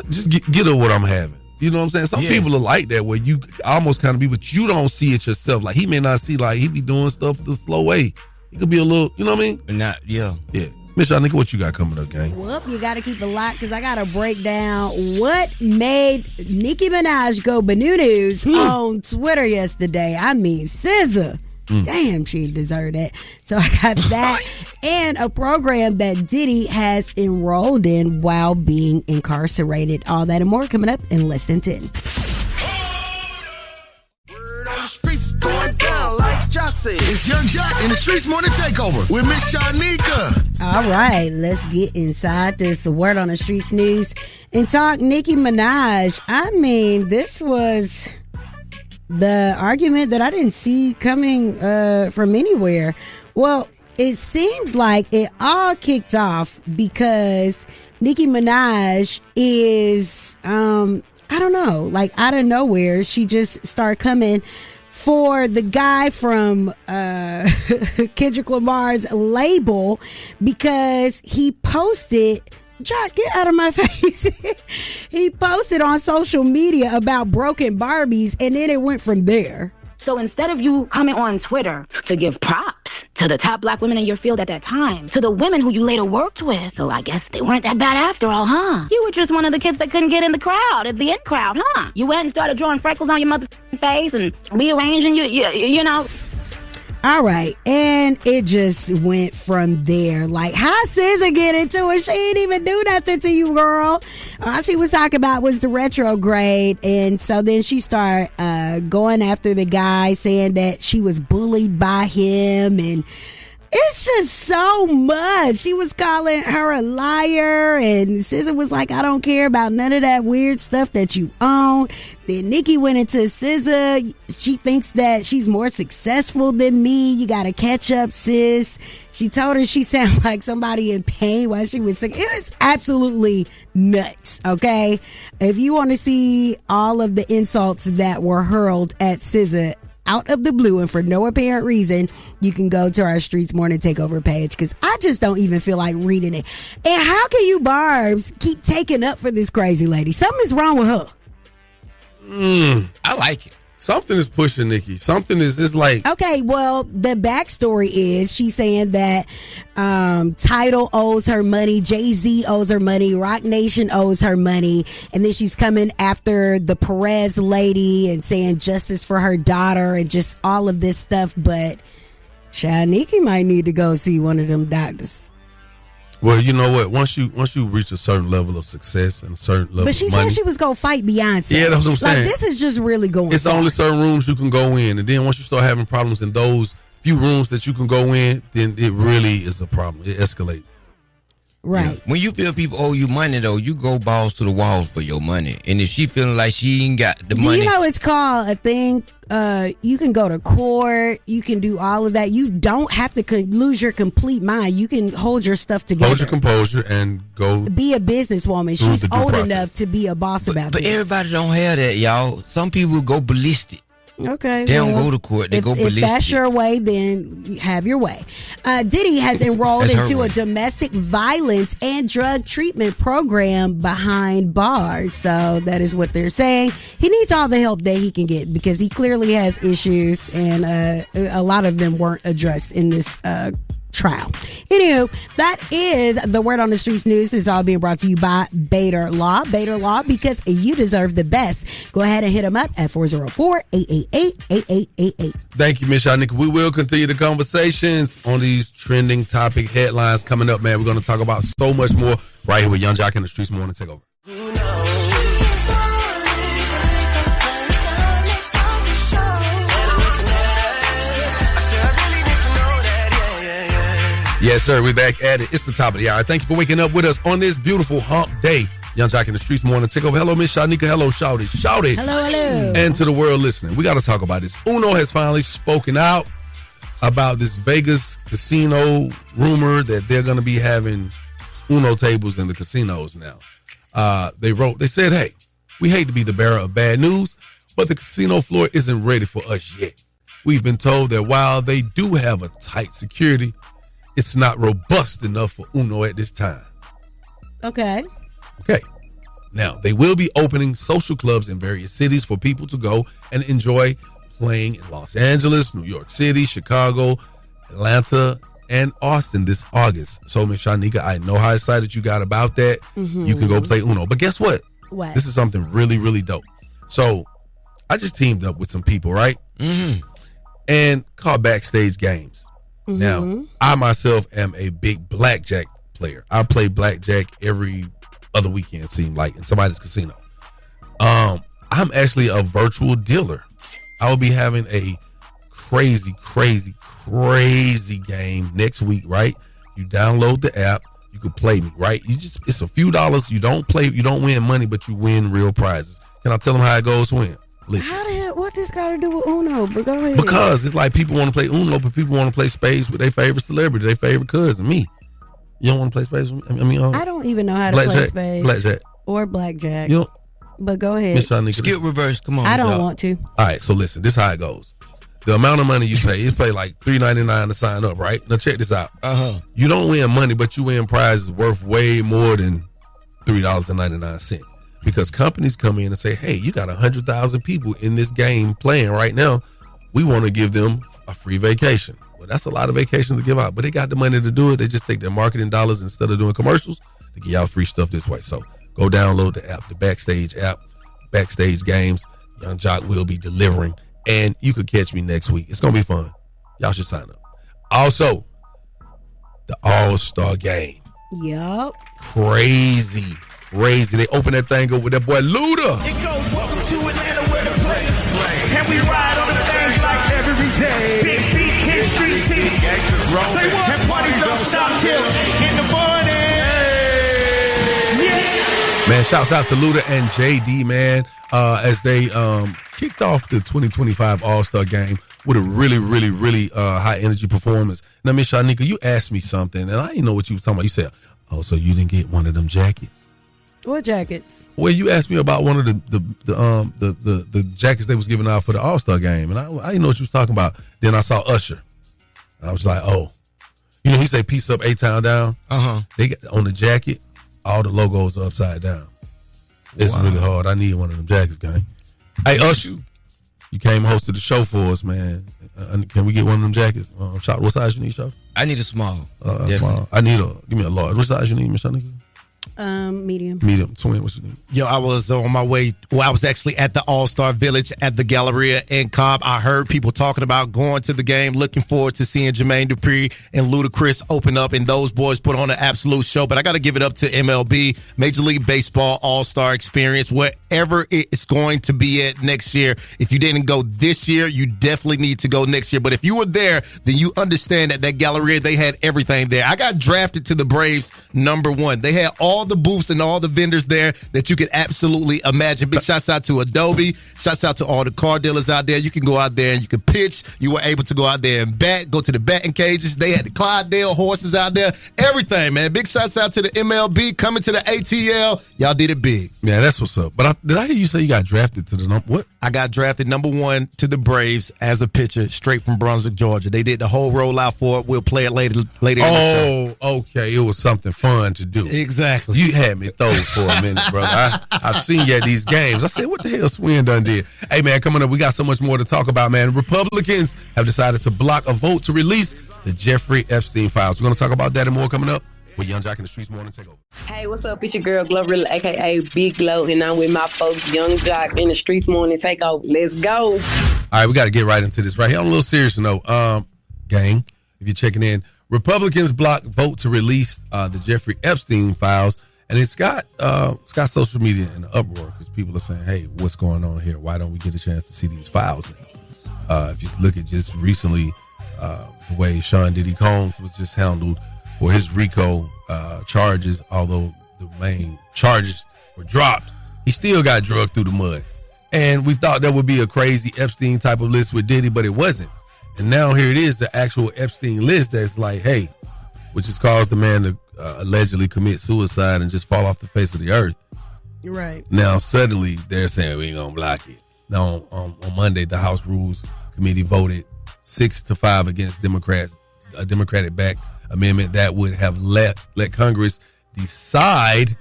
B: Just get her what I'm having. You know what I'm saying? Some people are like that where you almost kind of be, but you don't see it yourself. Like, he may not see, like, he be doing stuff the slow way. He could be a little, you know what I mean? Yeah. Miss Shyneka, what you got coming up, gang?
C: Well, you got to keep it locked because I got to break down what made Nicki Minaj go bananas on Twitter yesterday. I mean, SZA. Damn, she deserved it. So I got that and a program that Diddy has enrolled in while being incarcerated. All that and more coming up in less than 10.
G: Going down like Joc said. It's Yung Joc in the Streetz Morning Takeover with Miss Shyneka.
C: All right, let's get inside this word on the streets news and talk Nicki Minaj. I mean, this was the argument that I didn't see coming from anywhere. Well, it seems like it all kicked off because Nicki Minaj is, I don't know, like out of nowhere, she just started coming for the guy from Kendrick Lamar's label because he posted, Joc, get out of my face. He posted on social media about broken Barbies, and then it went from there.
W: So instead of you coming on Twitter to give props to the top black women in your field at that time, to the women who you later worked with, so I guess they weren't that bad after all, huh? You were just one of the kids that couldn't get in the crowd, at the in crowd, huh? You went and started drawing freckles on your mother's face and rearranging you know.
C: All right, and it just went from there. Like, how SZA get into it? She ain't even do nothing to you, girl. All she was talking about was the retrograde, and so then she started going after the guy, saying that she was bullied by him, and it's just so much. She was calling her a liar, and SZA was like, I don't care about none of that weird stuff that you own. Then Nicki went into SZA. She thinks that she's more successful than me. You got to catch up, sis. She told her she sounded like somebody in pain while she was sick. It was absolutely nuts, okay? If you want to see all of the insults that were hurled at SZA out of the blue and for no apparent reason, you can go to our Streetz Morning Takeover page because I just don't even feel like reading it. And how can you, Barbs, keep taking up for this crazy lady? Something's wrong with her.
B: I like it. Something is pushing Nicki. Something is like... Okay, well, the backstory is she's saying that Tidal owes her money, Jay-Z owes her money, Rock Nation owes her money, and then she's coming after the Perez lady and saying justice for her daughter and just all of this stuff, but Nicki might need to go see one of them doctors. Well, you know what? Once you reach a certain level of success and a certain level of money. But she said she was going to fight Beyonce. Yeah, that's what I'm saying. Like, this is just really going It's only certain rooms you can go in. And then once you start having problems in those few rooms that you can go in, then it really is a problem. It escalates. Right.
D: When you feel people owe you money, though, you go balls to the walls for your money. And if she feeling like she ain't got the money. Do you know it's called a thing? You can go to court. You can do all of that. You don't have to lose your complete mind. You can hold your stuff together. Hold your composure and go. Be a businesswoman. She's old enough to be a boss about this. But everybody don't have that, y'all. Some people go ballistic.
C: Okay.
D: They don't go to court. They go ballistic.
C: If that's your way, then have your way. Diddy has enrolled into a domestic violence and drug treatment program behind bars. So that is what they're saying. He needs all the help that he can get because he clearly has issues, and a lot of them weren't addressed in this trial. Anywho, that is the Word on the Streets news. This is all being brought to you by Bader Law. Bader Law, because you deserve the best. Go ahead and hit them up at 404-888-8888.
B: Thank you, Miss Shyneka. We will continue the conversations on these trending topic headlines coming up, man. We're going to talk about so much more right here with Yung Joc and the Streetz Morning Takeover. Yes, sir. We're back at it. It's the top of the hour. Thank you for waking up with us on this beautiful hump day. Yung Joc and the Streetz Morning Takeover. Hello, Miss Shyneka. Hello, Shawty Shawty.
C: Hello, hello.
B: And to the world listening, we got to talk about this. Uno has finally spoken out about this Vegas casino rumor that they're going to be having Uno tables in the casinos now. They said, hey, we hate to be the bearer of bad news, but the casino floor isn't ready for us yet. We've been told that while they do have a tight security, it's not robust enough for Uno at this time.
C: Okay.
B: Now, they will be opening social clubs in various cities for people to go and enjoy playing in Los Angeles, New York City, Chicago, Atlanta, and Austin this August. So, Ms. Shyneka, I know how excited you got about that. Mm-hmm. You can go play Uno. But guess what?
C: What?
B: This is something really, really dope. So, I just teamed up with some people, right?
D: Mm-hmm.
B: And called Backstage Games.
C: Mm-hmm.
B: Now, I myself am a big blackjack player. I play blackjack every other weekend, seem like, in somebody's casino. I'm actually a virtual dealer. I will be having a crazy game next week, right? You download the app, you can play me, right? It's a few dollars. You don't win money, but you win real prizes. Can I tell them how it goes to win? Listen.
C: How the hell? What this got to do with Uno? But go ahead.
B: Because it's like people want to play Uno, but people want to play spades with their favorite celebrity, their favorite cousin, me. You don't want to play spades with me?
C: I don't even know how to play spades.
B: Blackjack.
C: Or blackjack.
B: You don't,
C: but go ahead.
D: Skip reverse. Come on.
C: I don't want to.
B: All right, so listen. This is how it goes. The amount of money you pay, it's pay like $3.99 to sign up, right? Now check this out. You don't win money, but you win prizes worth way more than $3.99. Because companies come in and say, hey, you got 100,000 people in this game playing right now. We want to give them a free vacation. Well, that's a lot of vacations to give out, but they got the money to do it. They just take their marketing dollars instead of doing commercials to give y'all free stuff this way. So go download the app, the Backstage app, Backstage Games. Yung Joc will be delivering, and you could catch me next week. It's going to be fun. Y'all should sign up. Also, the All-Star Game.
C: Yup.
B: Crazy. They open that thing up with that boy Luda.
A: It goes, welcome to Atlanta where the players play. And we ride on the things like every day. Big beat, hit street team. Say what? And parties don't stop till in the morning. Yeah.
B: Man, shouts out to Luda and JD, man, as they kicked off the 2025 All-Star Game with a really high energy performance. Now, Miss Shyneka, you asked me something, and I didn't know what you were talking about. You said, oh, so you didn't get one of them jackets?
C: What jackets?
B: Well, you asked me about one of the jackets they was giving out for the All-Star Game, and I didn't know what you was talking about. Then I saw Usher. And I was like, oh. You know, he said peace up, A-Town down. They got on the jacket, all the logos are upside down. It's really hard. I need one of them jackets, gang. Hey, Usher, you came and hosted the show for us, man. Can we get one of them jackets? What size you need, Shawty?
D: I need a small.
B: Small. Give me a large. What size you need, Miss Shyneka?
C: Medium.
B: Twin, what you need?
S: Yo, I was on my way. Well, I was actually at the All-Star Village at the Galleria in Cobb. I heard people talking about going to the game, looking forward to seeing Jermaine Dupri and Ludacris open up, and those boys put on an absolute show. But I got to give it up to MLB, Major League Baseball All-Star Experience, wherever it's going to be at next year. If you didn't go this year, you definitely need to go next year. But if you were there, then you understand that Galleria, they had everything there. I got drafted to the Braves #1. They had all all the booths and all the vendors there that you could absolutely imagine. Big shouts out to Adobe. Shouts out to all the car dealers out there. You can go out there and you can pitch. You were able to go out there and bet, go to the betting cages. They had the Clydesdale horses out there. Everything, man. Big shouts out to the MLB coming to the ATL. Y'all did it big.
B: Yeah, that's what's up. But did I hear you say you got drafted to the what?
S: I got drafted number 1 to the Braves as a pitcher straight from Brunswick, Georgia. They did the whole rollout for it. We'll play it later in the show.
B: Oh, okay. It was something fun to do.
S: Exactly.
B: You had me thrown for a minute, brother. I've seen you at these games. I said, what the hell Swin done did? Hey, man, coming up, we got so much more to talk about, man. Republicans have decided to block a vote to release the Jeffrey Epstein files. We're going to talk about that and more coming up with Yung Joc in the Streetz Morning Takeover.
F: Hey, what's up? It's your girl, Gloverilla, a.k.a. Big Glow, and I'm with my folks, Yung Joc in the Streetz Morning Takeover. Let's go.
B: All right, we got to get right into this right here. On a little serious note, gang, if you're checking in, Republicans block vote to release the Jeffrey Epstein files, and it's got social media in an uproar because people are saying, hey, what's going on here? Why don't we get a chance to see these files now? If you look at just recently the way Sean Diddy Combs was just handled for his RICO charges, although the main charges were dropped, he still got drugged through the mud. And we thought that would be a crazy Epstein type of list with Diddy, but it wasn't. And now here it is, the actual Epstein list that's like, hey, which has caused the man to allegedly commit suicide and just fall off the face of the earth.
C: You're right.
B: Now suddenly they're saying we ain't gonna block it. Now on Monday, the House Rules Committee voted 6-5 against a Democratic-backed amendment that would have let Congress decide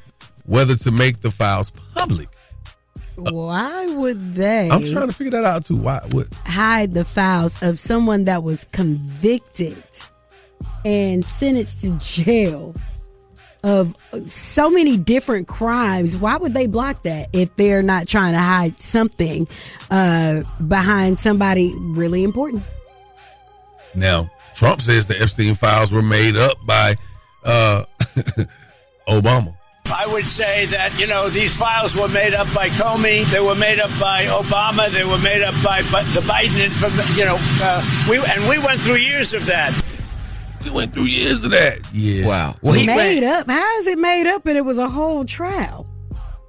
B: whether to make the files public.
C: Why would they?
B: I'm trying to figure that out too. Why would
C: hide the files of someone that was convicted and sentenced to jail of so many different crimes? Why would they block that if they're not trying to hide something behind somebody really important?
B: Now, Trump says the Epstein files were made up by Obama.
H: I would say that, these files were made up by Comey. They were made up by Obama. They were made up by the Biden. We went through years of that.
B: We went through years of that. Yeah.
D: Wow.
C: Well, made up? How is it made up and it was a whole trial?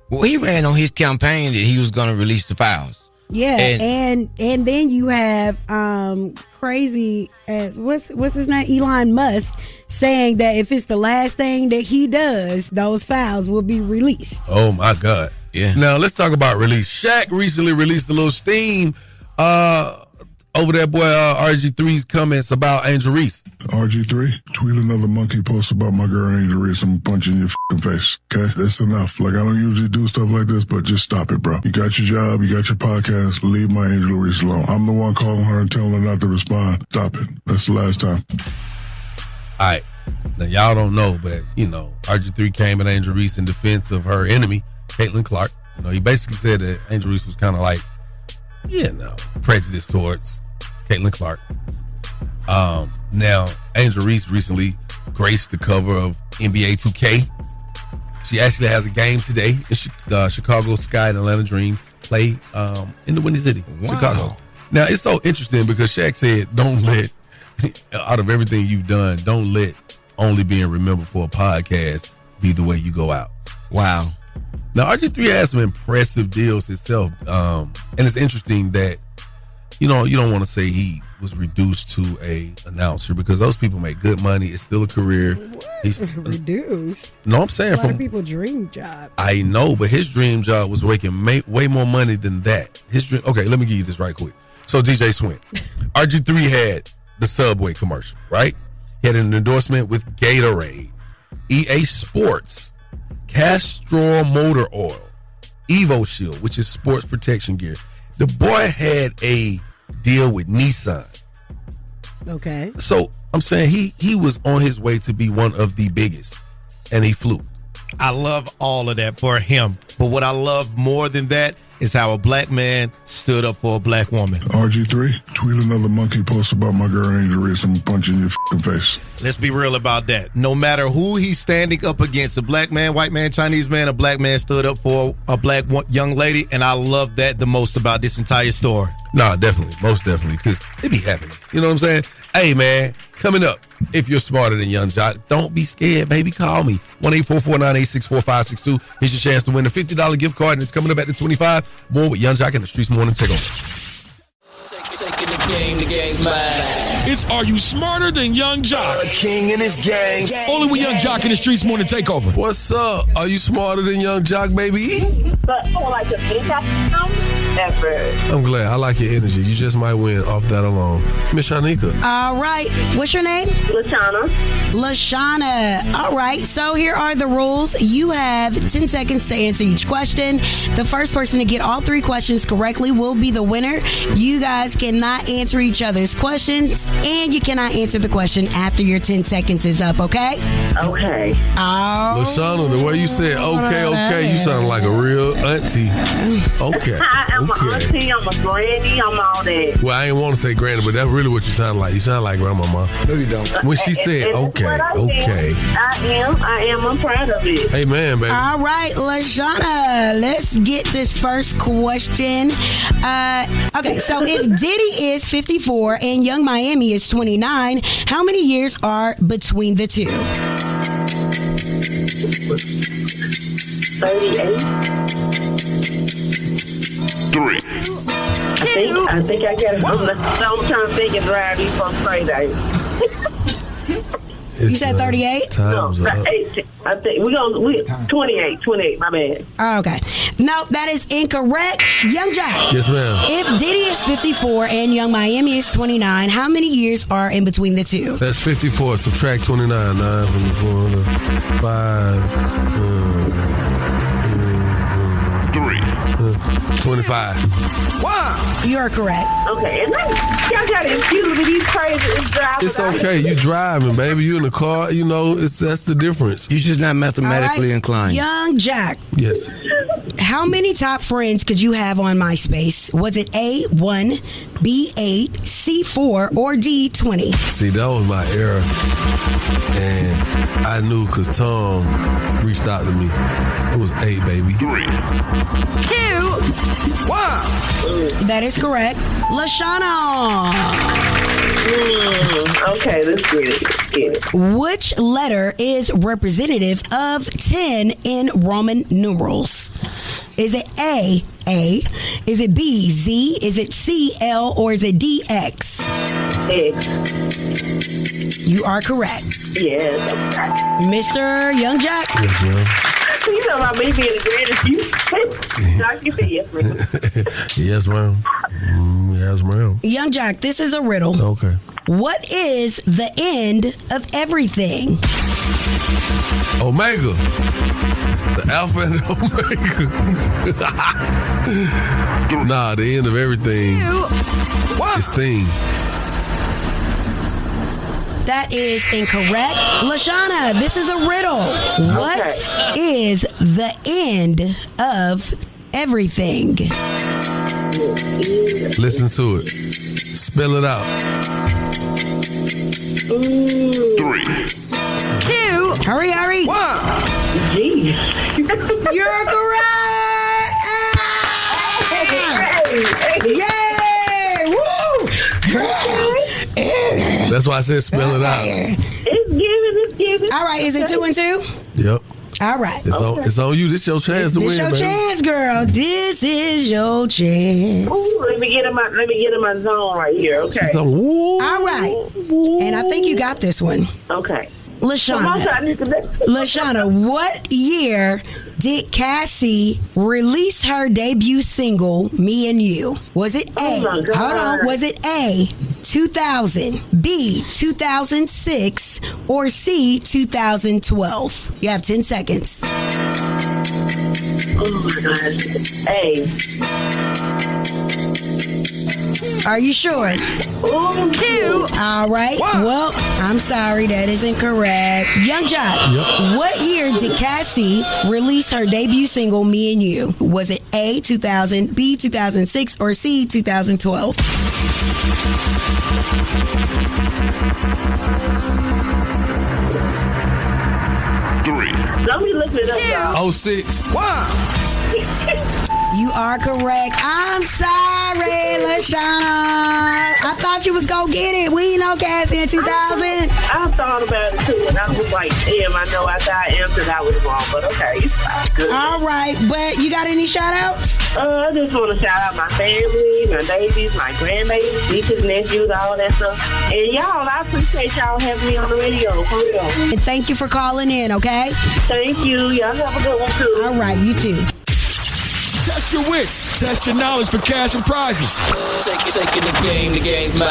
D: Well, he ran on his campaign that he was going to release the files.
C: Yeah, and then you have crazy as what's his name, Elon Musk, saying that if it's the last thing that he does, those files will be released.
B: Oh my God!
D: Yeah.
B: Now let's talk about release. Shaq recently released a little steam over that boy RG3's comments about Angel Reese.
I: RG3, tweet another monkey post about my girl Angel Reese. I'm punching your face. Okay, that's enough. Like, I don't usually do stuff like this, but just stop it, bro. You got your job, you got your podcast. Leave my Angel Reese alone. I'm the one calling her and telling her not to respond. Stop it. That's the last time.
B: All right. Now y'all don't know, but RG3 came at Angel Reese in defense of her enemy, Caitlin Clark. He basically said that Angel Reese was kind of like, prejudice towards Caitlin Clark. Now, Angel Reese recently graced the cover of NBA 2K. She actually has a game today in Chicago Sky and Atlanta Dream play in the Windy City, Chicago. Now, it's so interesting because Shaq said, don't let, out of everything you've done, don't let only being remembered for a podcast be the way you go out.
D: Wow.
B: Now, RG3 has some impressive deals himself. And it's interesting that, you don't want to say he was reduced to a announcer because those people make good money. It's still a career. He's
C: reduced.
B: No, I'm saying
C: a lot of people dream job.
B: I know, but his dream job was making way more money than that. His dream. Okay, let me give you this right quick. So DJ Swin, RG3 had the Subway commercial, right? He had an endorsement with Gatorade, EA Sports, Castrol Motor Oil, Evo Shield, which is sports protection gear. The boy had a deal with Nissan.
C: Okay.
B: So I'm saying he was on his way to be one of the biggest, and he flew.
S: I love all of that for him. But what I love more than that is how a black man stood up for a black woman.
I: RG3, tweet another monkey post about my girl Angel Reese. I'm punching your face.
S: Let's be real about that. No matter who he's standing up against, a black man, white man, Chinese man, a black man stood up for a black young lady, and I love that the most about this entire story.
B: Nah, definitely. Most definitely, because it be happening. You know what I'm saying? Hey, man, coming up, if you're smarter than Yung Joc. Don't be scared, baby. Call me. 1-844-986-4562. Here's your chance to win a $50 gift card, and it's coming up at the 25. More with Yung Joc and the Streetz Morning Takeover.
A: Taking the game, the game's mine.
G: It's Are You Smarter Than Yung Joc?
A: A king in his gang.
G: Only with Yung Joc and the Streetz Morning Takeover.
B: What's up? Are you smarter than Yung Joc, baby?
U: But I like the ever.
B: I'm glad. I like your energy. You just might win off that alone. Miss Shyneka.
C: All right. What's your name? Lashana. All right. So here are the rules. You have 10 seconds to answer each question. The first person to get all 3 questions correctly will be the winner. You guys cannot answer each other's questions, and you cannot answer the question after your 10 seconds is up, okay?
U: Okay.
B: Lashana, the way you said okay, you sound like a real auntie. Okay.
U: I'm an auntie, I'm a granny, I'm all that.
B: Well, I ain't want to say granny, but that's really what you sound like. You sound like grandmama. No, you don't. When she said okay.
U: I am. I'm proud of it.
B: Hey, man, baby.
C: All right, Lashana, let's get this first question. Okay, so if Diddy is 54 and Young Miami is 29, how many years are between the two?
U: 38.
N: 3.
U: I think I get it. I'm trying to think and drive these folks crazy.
C: You said 38?
B: Time's up.
U: I think we 28, my bad.
C: Oh, okay. No, that is incorrect. Yung Joc.
B: Yes, ma'am.
C: If Diddy is 54 and Young Miami is 29, how many years are in between the two?
B: That's 54. Subtract 29. 9 from the 4, 5. 25.
U: Wow.
C: You are correct.
U: Okay, and y'all got to excuse me, these crazy drivers.
B: It's okay. You driving, baby. You in the car. You know, that's the difference.
D: You're just not mathematically
C: All right.
D: inclined.
C: Yung Joc.
B: Yes.
C: How many top friends could you have on MySpace? Was it A, 1, B, 8, C, 4, or D, 20?
B: See, that was my era. And I knew because Tom reached out to me. It was 8, baby.
N: 3.
C: 2. Wow. That is correct. Lashana.
U: Okay, let's get it.
C: Which letter is representative of 10 in Roman numerals? Is it A? Is it B, Z? Is it C, L? Or is it D, X?
U: X.
C: You are correct.
U: Yes, I'm correct.
C: Mr. Yung Joc.
B: Yes, ma'am.
U: You know about me being the greatest. Joc, you said yes, ma'am.
B: Yes, ma'am. Yes, ma'am.
C: Yung Joc, this is a riddle.
B: Okay.
C: What is the end of everything?
B: Omega. The Alpha and the Omega. Nah, the end of everything is thing.
C: That is incorrect. Lashana, this is a riddle. What is the end of everything?
B: Listen to it. Spell it out.
N: 3.
C: 2. Hurry.
U: 1. Jeez.
C: You're correct. Yay! Woo!
B: That's why I said spell it out.
U: It's given.
C: All right, is it 2 and 2?
B: Yep.
C: All right.
B: It's on you. This your chance to win,
C: This your chance, girl. This is your chance.
U: Ooh, let me get in my zone right here. Okay.
C: All right. And I think you got this one.
U: Okay.
C: Lashana, what year did Cassie release her debut single, Me and You? Was it A? Hold on. Was it A, 2000, B, 2006, or C, 2012? You have 10 seconds.
U: Oh my gosh. A.
C: Are you sure?
U: 2.
C: All right. Well, I'm sorry. That is incorrect. Yung Joc, What year did Cassie release her debut single, Me and You? Was it A, 2000, B, 2006, or C, 2012?
U: Let me look it up, y'all.
B: 06.
C: You are correct. I'm sorry, Lashana. I I thought you was gonna get it. We ain't know Cassie in 2000.
U: I thought about it too, and I was like, damn, I know after I answered I was wrong, but okay, it's good.
C: All right, but you got any shout outs?
U: I just want to shout out my family, my babies, my grandbabies, nieces, nephews, all that stuff. And y'all, I appreciate y'all having me on the radio, for real.
C: And thank you for calling in, okay?
U: Thank you. Y'all have a good one too.
C: All right, you too.
G: Test your wits. Test your knowledge for cash and prizes.
A: Taking the game's mine.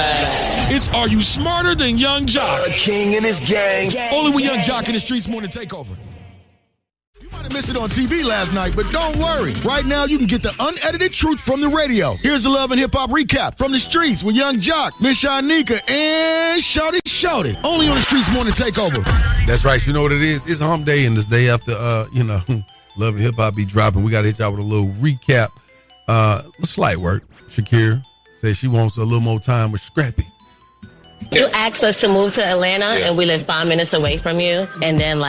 G: It's Are You Smarter Than Yung Joc?
A: A king in his gang.
G: Only with Yung Joc in the Streetz Morning Takeover. You might have missed it on TV last night, but don't worry. Right now, you can get the unedited truth from the radio. Here's the Love and Hip Hop recap from the streets with Yung Joc, Miss Shyneka, and Shawty Shawty. Only on the Streetz Morning Takeover.
B: That's right. You know what it is? It's hump day, and this day after, Love and Hip Hop be dropping. We got to hit y'all with a little recap. Slight work. Shakira says she wants a little more time with Scrappy.
J: You asked us to move to Atlanta, and we live 5 minutes away from you. And then,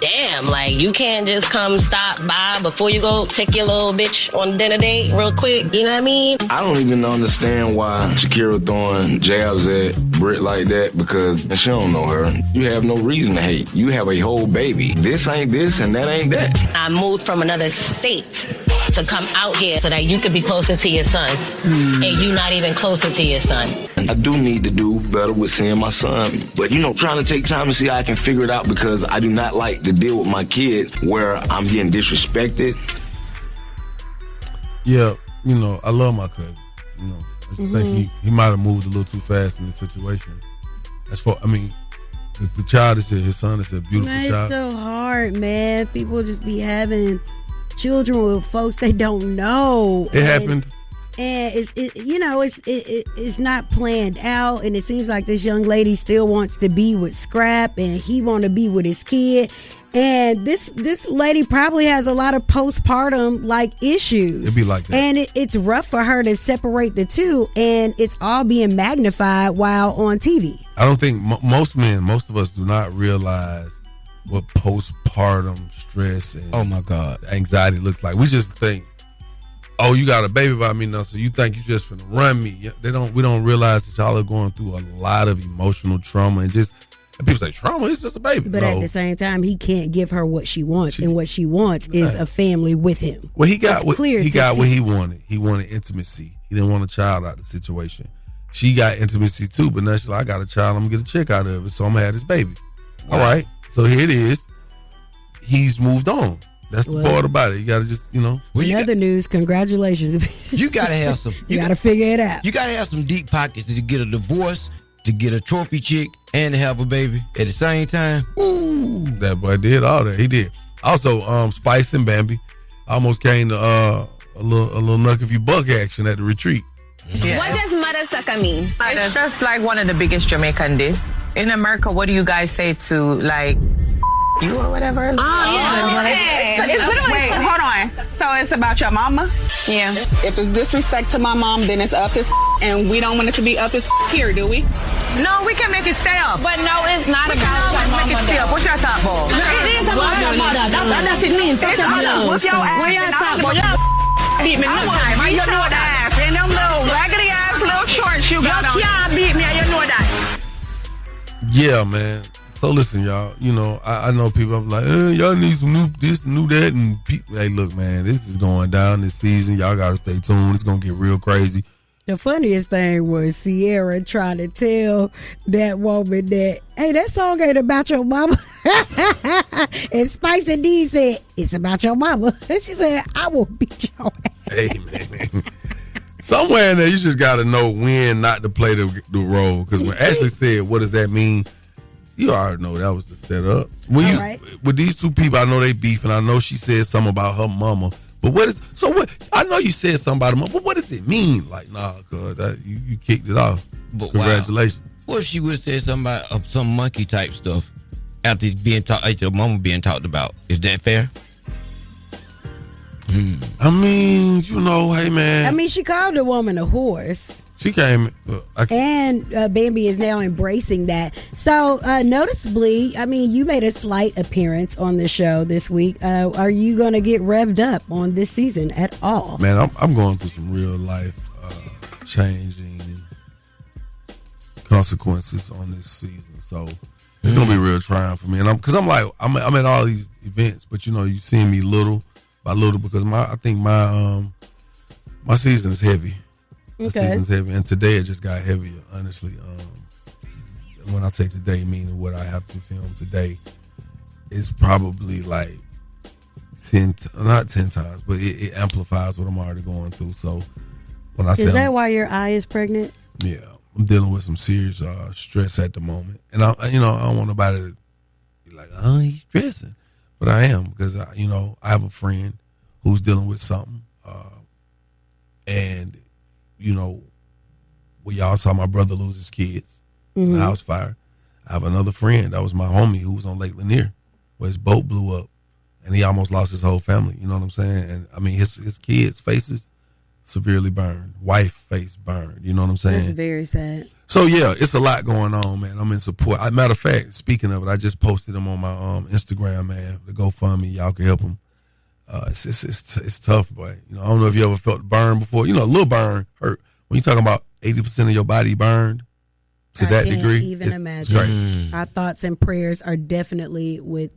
J: damn, you can't just come stop by before you go take your little bitch on a dinner date real quick. You know what I mean?
K: I don't even understand why Shakira throwing jabs at Britt like that, because she don't know her. You have no reason to hate. You have a whole baby. This ain't this and that ain't that.
J: I moved from another state to come out here so that you could be closer to your son. And you not even closer to your son.
K: I do need to do better with seeing my son. But, trying to take time to see how I can figure it out, because I do not like to deal with my kid where I'm getting disrespected.
B: Yeah, I love my cousin. I just think he might have moved a little too fast in this situation. The child is his son is a beautiful child.
C: It's so hard, man. People just be having children with folks they don't know.
B: It happened.
C: And it's not planned out, and it seems like this young lady still wants to be with Scrap, and he want to be with his kid. And this lady probably has a lot of postpartum issues.
B: It'd be like that.
C: And it's rough for her to separate the two, and it's all being magnified while on TV.
B: I don't think most of us do not realize what postpartum stress and anxiety looks like. We just think, oh, you got a baby by me now, so you think you just finna run me. We don't realize that y'all are going through a lot of emotional trauma, and people say trauma is just a baby.
C: But at the same time, he can't give her what she wants, and what she wants is a family with him.
B: Well, he got what he wanted. He wanted intimacy. He didn't want a child out of the situation. She got intimacy too, but now she's like, I got a child, I'm gonna get a check out of it, so I'm gonna have this baby. Wow. All right, so here it is. He's moved on. That's the part about it. You gotta just,
C: In other news, congratulations.
D: You gotta have some.
C: You gotta figure it out.
D: You gotta have some deep pockets to get a divorce, to get a trophy chick, and to have a baby at the same time.
B: Ooh, that boy did all that. He did. Also, Spice and Bambi almost came to a little knuck if you buck action at the retreat.
L: Yeah.
X: What does Madasaka mean?
L: It's just like one of the biggest Jamaican dishes. In America, what do you guys say to you or whatever?
X: Oh, yeah. Okay.
L: It's literally, wait, hold on. So it's about your mama?
X: Yeah.
L: If it's disrespect to my mom, then it's up as and we don't want it to be up as here, do we? No, we can make it stay up.
X: But no, it's not about your mama.
L: Make it stay up. What's your top ball? It is about your mother. That's it means. What's your ass? What your top ball? Beat me no time. You know that ass. And them little raggedy ass little shorts you got on. You can't beat me, you know that.
B: Yeah, man. So listen, y'all. I know people are like, y'all need some new this, new that, and hey, look, man, this is going down this season. Y'all gotta stay tuned. It's gonna get real crazy.
C: The funniest thing was Sierra trying to tell that woman that, hey, that song ain't about your mama. And Spice and D said, it's about your mama. And she said, I will beat your ass.
B: Hey, man. Somewhere in there, you just got to know when not to play the role. Because when Ashley said, what does that mean? You already know that was the setup. With these two people, I know they beef, and I know she said something about her mama. But what? I know you said something about her mama, but what does it mean? Cuz you kicked it off. But congratulations.
D: Wow. What if she would have said something about some monkey type stuff after your mama being talked about? Is that fair?
B: I mean, hey, man.
C: I mean, she called the woman a horse.
B: She came.
C: And Bambi is now embracing that. So, noticeably, I mean, you made a slight appearance on the show this week. Are you going to get revved up on this season at all?
B: Man, I'm going through some real life changing consequences on this season. So it's gonna be real trying for me. And I'm at all these events, but you see me little by little because I think my season is heavy. My season's heavy, and today it just got heavier. Honestly, when I say today, meaning what I have to film today, is probably like 10 times, but it amplifies what I'm already going through. So when I say,
C: is that why your eye is pregnant?
B: Yeah, I'm dealing with some serious stress at the moment, and I don't want nobody to be like, "Oh, he's stressing," but I am because I have a friend who's dealing with something, and we all saw my brother lose his kids in the house fire. I have another friend that was my homie who was on Lake Lanier, where his boat blew up, and he almost lost his whole family. You know what I'm saying? And I mean, his kids' faces severely burned, wife face burned. You know what I'm saying?
C: That's very sad.
B: So yeah, it's a lot going on, man. I'm in support. Matter of fact, speaking of it, I just posted them on my Instagram, man. The GoFundMe, y'all can help them. It's tough, boy. I don't know if you ever felt burn before. A little burn hurt. When you're talking about 80% of your body burned to that degree,
C: even imagine.
B: It's crazy.
C: Our thoughts and prayers are definitely with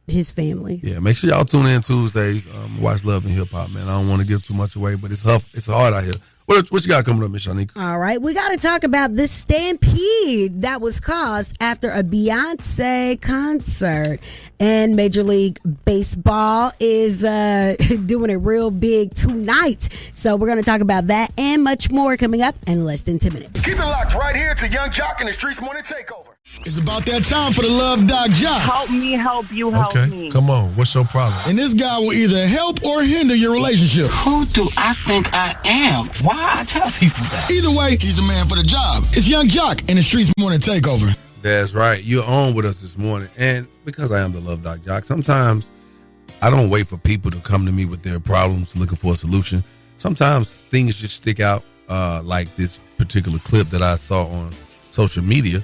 C: his family.
B: Yeah, make sure y'all tune in Tuesdays. Watch Love and Hip Hop, man. I don't want to give too much away, but it's tough. It's hard out here. What you got coming up, Miss Shyneka?
C: All right, we got to talk about this stampede that was caused after a Beyoncé concert. And Major League Baseball is doing it real big tonight. So we're going to talk about that and much more coming up in less than 10 minutes.
G: Keep it locked right here to Yung Joc and the Streetz Morning Takeover. It's about that time for the Love Doc Joc.
U: Help me, help you, help me.
B: Come on. What's your problem?
G: And this guy will either help or hinder your relationship.
E: Who do I think I am? Why I tell people that?
G: Either way, he's a man for the job. It's Yung Joc and the Streetz Morning Takeover.
B: That's right. You're on with us this morning. And because I am the Love Doc Joc, sometimes I don't wait for people to come to me with their problems looking for a solution. Sometimes things just stick out, like this particular clip that I saw on social media.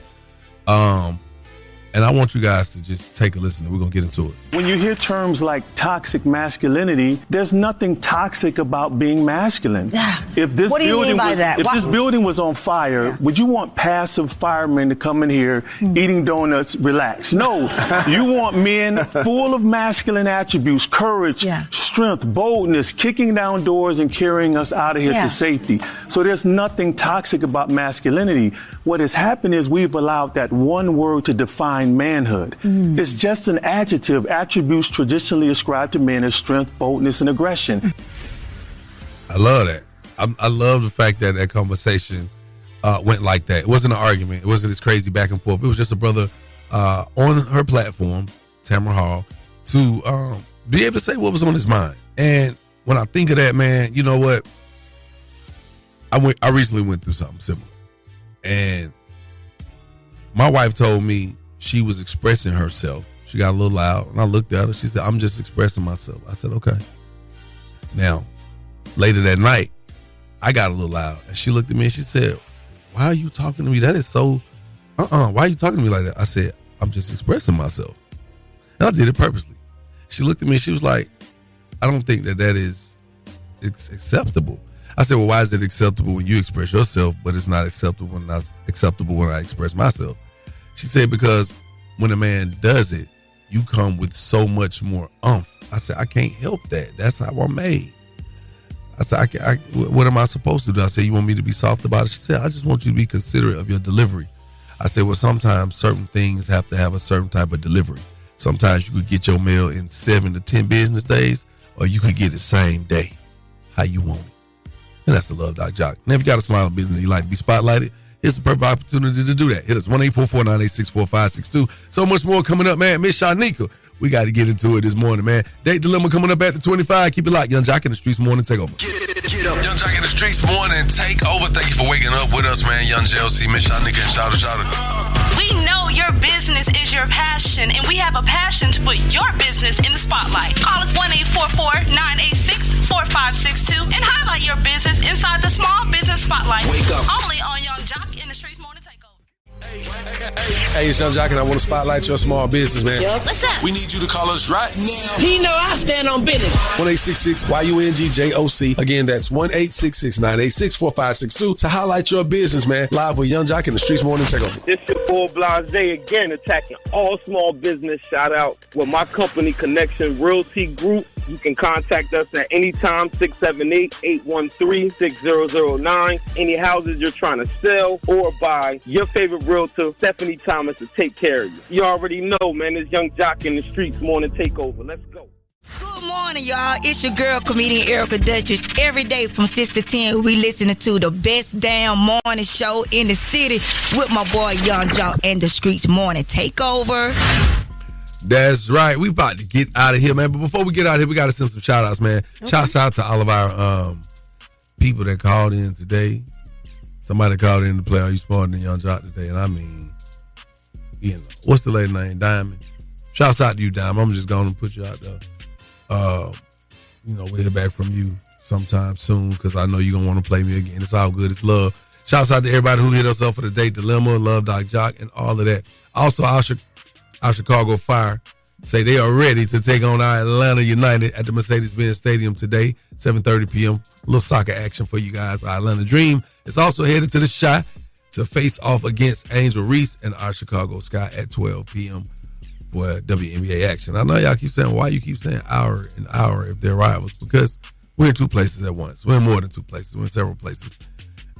B: And I want you guys to just take a listen. We're going to get into it.
M: When you hear terms like toxic masculinity, there's nothing toxic about being masculine. If this
E: What do you mean by that?
M: If this building was on fire, would you want passive firemen to come in here eating donuts, relax? No. You want men full of masculine attributes, courage, strength, boldness, kicking down doors and carrying us out of here to safety. So there's nothing toxic about masculinity. What has happened is we've allowed that one word to define manhood. It's just an adjective. Attributes traditionally ascribed to men as strength, boldness, and aggression.
B: I love that. I love the fact that that conversation went like that. It wasn't an argument. It wasn't this crazy back and forth. It was just a brother on her platform, Tamara Hall, to be able to say what was on his mind. And when I think of that, man, you know what? I recently went through something similar. And my wife told me she was expressing herself. She got a little loud, and I looked at her. She said, "I'm just expressing myself." I said, "Okay." Now, later that night, I got a little loud, and she looked at me and she said, "Why are you talking to me? That is so, why are you talking to me like that?" I said, "I'm just expressing myself." And I did it purposely. She looked at me and she was like, "I don't think that is acceptable." I said, "Well, why is it acceptable when you express yourself, but it's not acceptable when I express myself?" She said, "Because when a man does it, you come with so much more oomph." I said, "I can't help that. That's how I'm made." I said, "What am I supposed to do?" I said, "You want me to be soft about it?" She said, "I just want you to be considerate of your delivery." I said, "Well, sometimes certain things have to have a certain type of delivery. Sometimes you could get your mail in 7 to 10 business days, or you could get it same day, how you want it." And that's the Love Doc Joc. And if you got a smile business and you like to be spotlighted, here's the perfect opportunity to do that. Hit us 1-844-986-4562. So much more coming up, man. Miss Shyneka, we got to get into it this morning, man. Date Dilemma coming up at the 25. Keep it locked. Yung Joc in the Streetz Morning Takeover. Get up. Yung Joc in the Streetz Morning Takeover. Thank you for waking up with us, man. Young JLC, Miss Shyneka, and Shawty Shawty.
O: We know your business is your passion, and we have a passion to put your business in the spotlight. Call us 1-844-986-4562 and highlight your business inside the Small Business Spotlight.
A: Wake up.
O: Only on Yung Joc in the Streetz Morning Takeover.
B: Hey, it's Yung Joc, and I want to spotlight your small business, man.
O: What's up?
B: We need you to call us right now.
O: He know I stand on business.
B: 1-866-YUNGJOC. Again, that's 1-866-986-4562 to highlight your business, man. Live with Yung Joc in the Streetz Morning Takeover.
P: This your boy Blase again, attacking all small business. Shout out with my company, Connection Realty Group. You can contact us at any time, 678-813-6009. Any houses you're trying to sell or buy, your favorite realtor, Stephanie Thomas, to take care of you. You already know, man, it's Yung Joc in the Streetz Morning Takeover. Let's go.
Q: Good morning, y'all. It's your girl, comedian Erica Duchess. Every day from 6 to 10, we listening to the best damn morning show in the city with my boy Yung Joc and the Streetz Morning Takeover.
B: That's right. We about to get out of here, man. But before we get out of here, we got to send some shout-outs, man. Okay. Shouts out to all of our people that called in today. Somebody called in to play Are You Smarter Than Yung Joc today. And I mean, you know, what's the lady name? Diamond. Shouts out to you, Diamond. I'm just going to put you out there. You know, we'll hear back from you sometime soon because I know you're going to want to play me again. It's all good. It's love. Shouts out to everybody who hit us up for the Date Dilemma, Love Doc Joc, and all of that. Also, our Chicago Fire say they are ready to take on our Atlanta United at the Mercedes-Benz Stadium today, 7:30 p.m. A little soccer action for you guys. Our Atlanta Dream is also headed to the Shot to face off against Angel Reese and our Chicago Sky at 12 p.m. for WNBA action. I know y'all keep saying, why you keep saying hour and hour if they're rivals? Because we're in two places at once. We're in more than two places. We're in several places.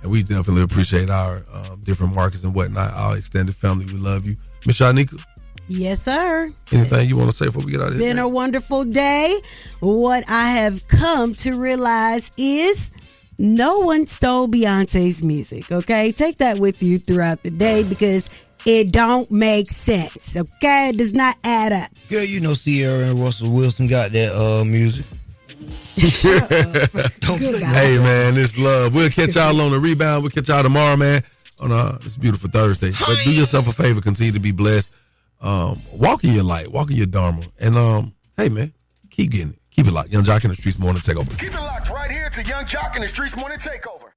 B: And we definitely appreciate our different markets and whatnot. Our extended family, we love you. Miss Shyneka?
C: Yes, sir.
B: Anything you want to say before we get out of here?
C: Been a wonderful day. What I have come to realize is no one stole Beyonce's music, okay? Take that with you throughout the day because it don't make sense, okay? It does not add up.
D: Girl, you know Sierra and Russell Wilson got that music.
B: Hey, man, it's love. We'll catch y'all on the rebound. We'll catch y'all tomorrow, man, on this beautiful Thursday. But do yourself a favor. Continue to be blessed. Walk in your light. Walk in your dharma. And, hey, man, keep getting it. Keep it locked. Yung Joc in the Streetz Morning Takeover.
G: Keep it locked right here to Yung Joc in the Streetz Morning Takeover.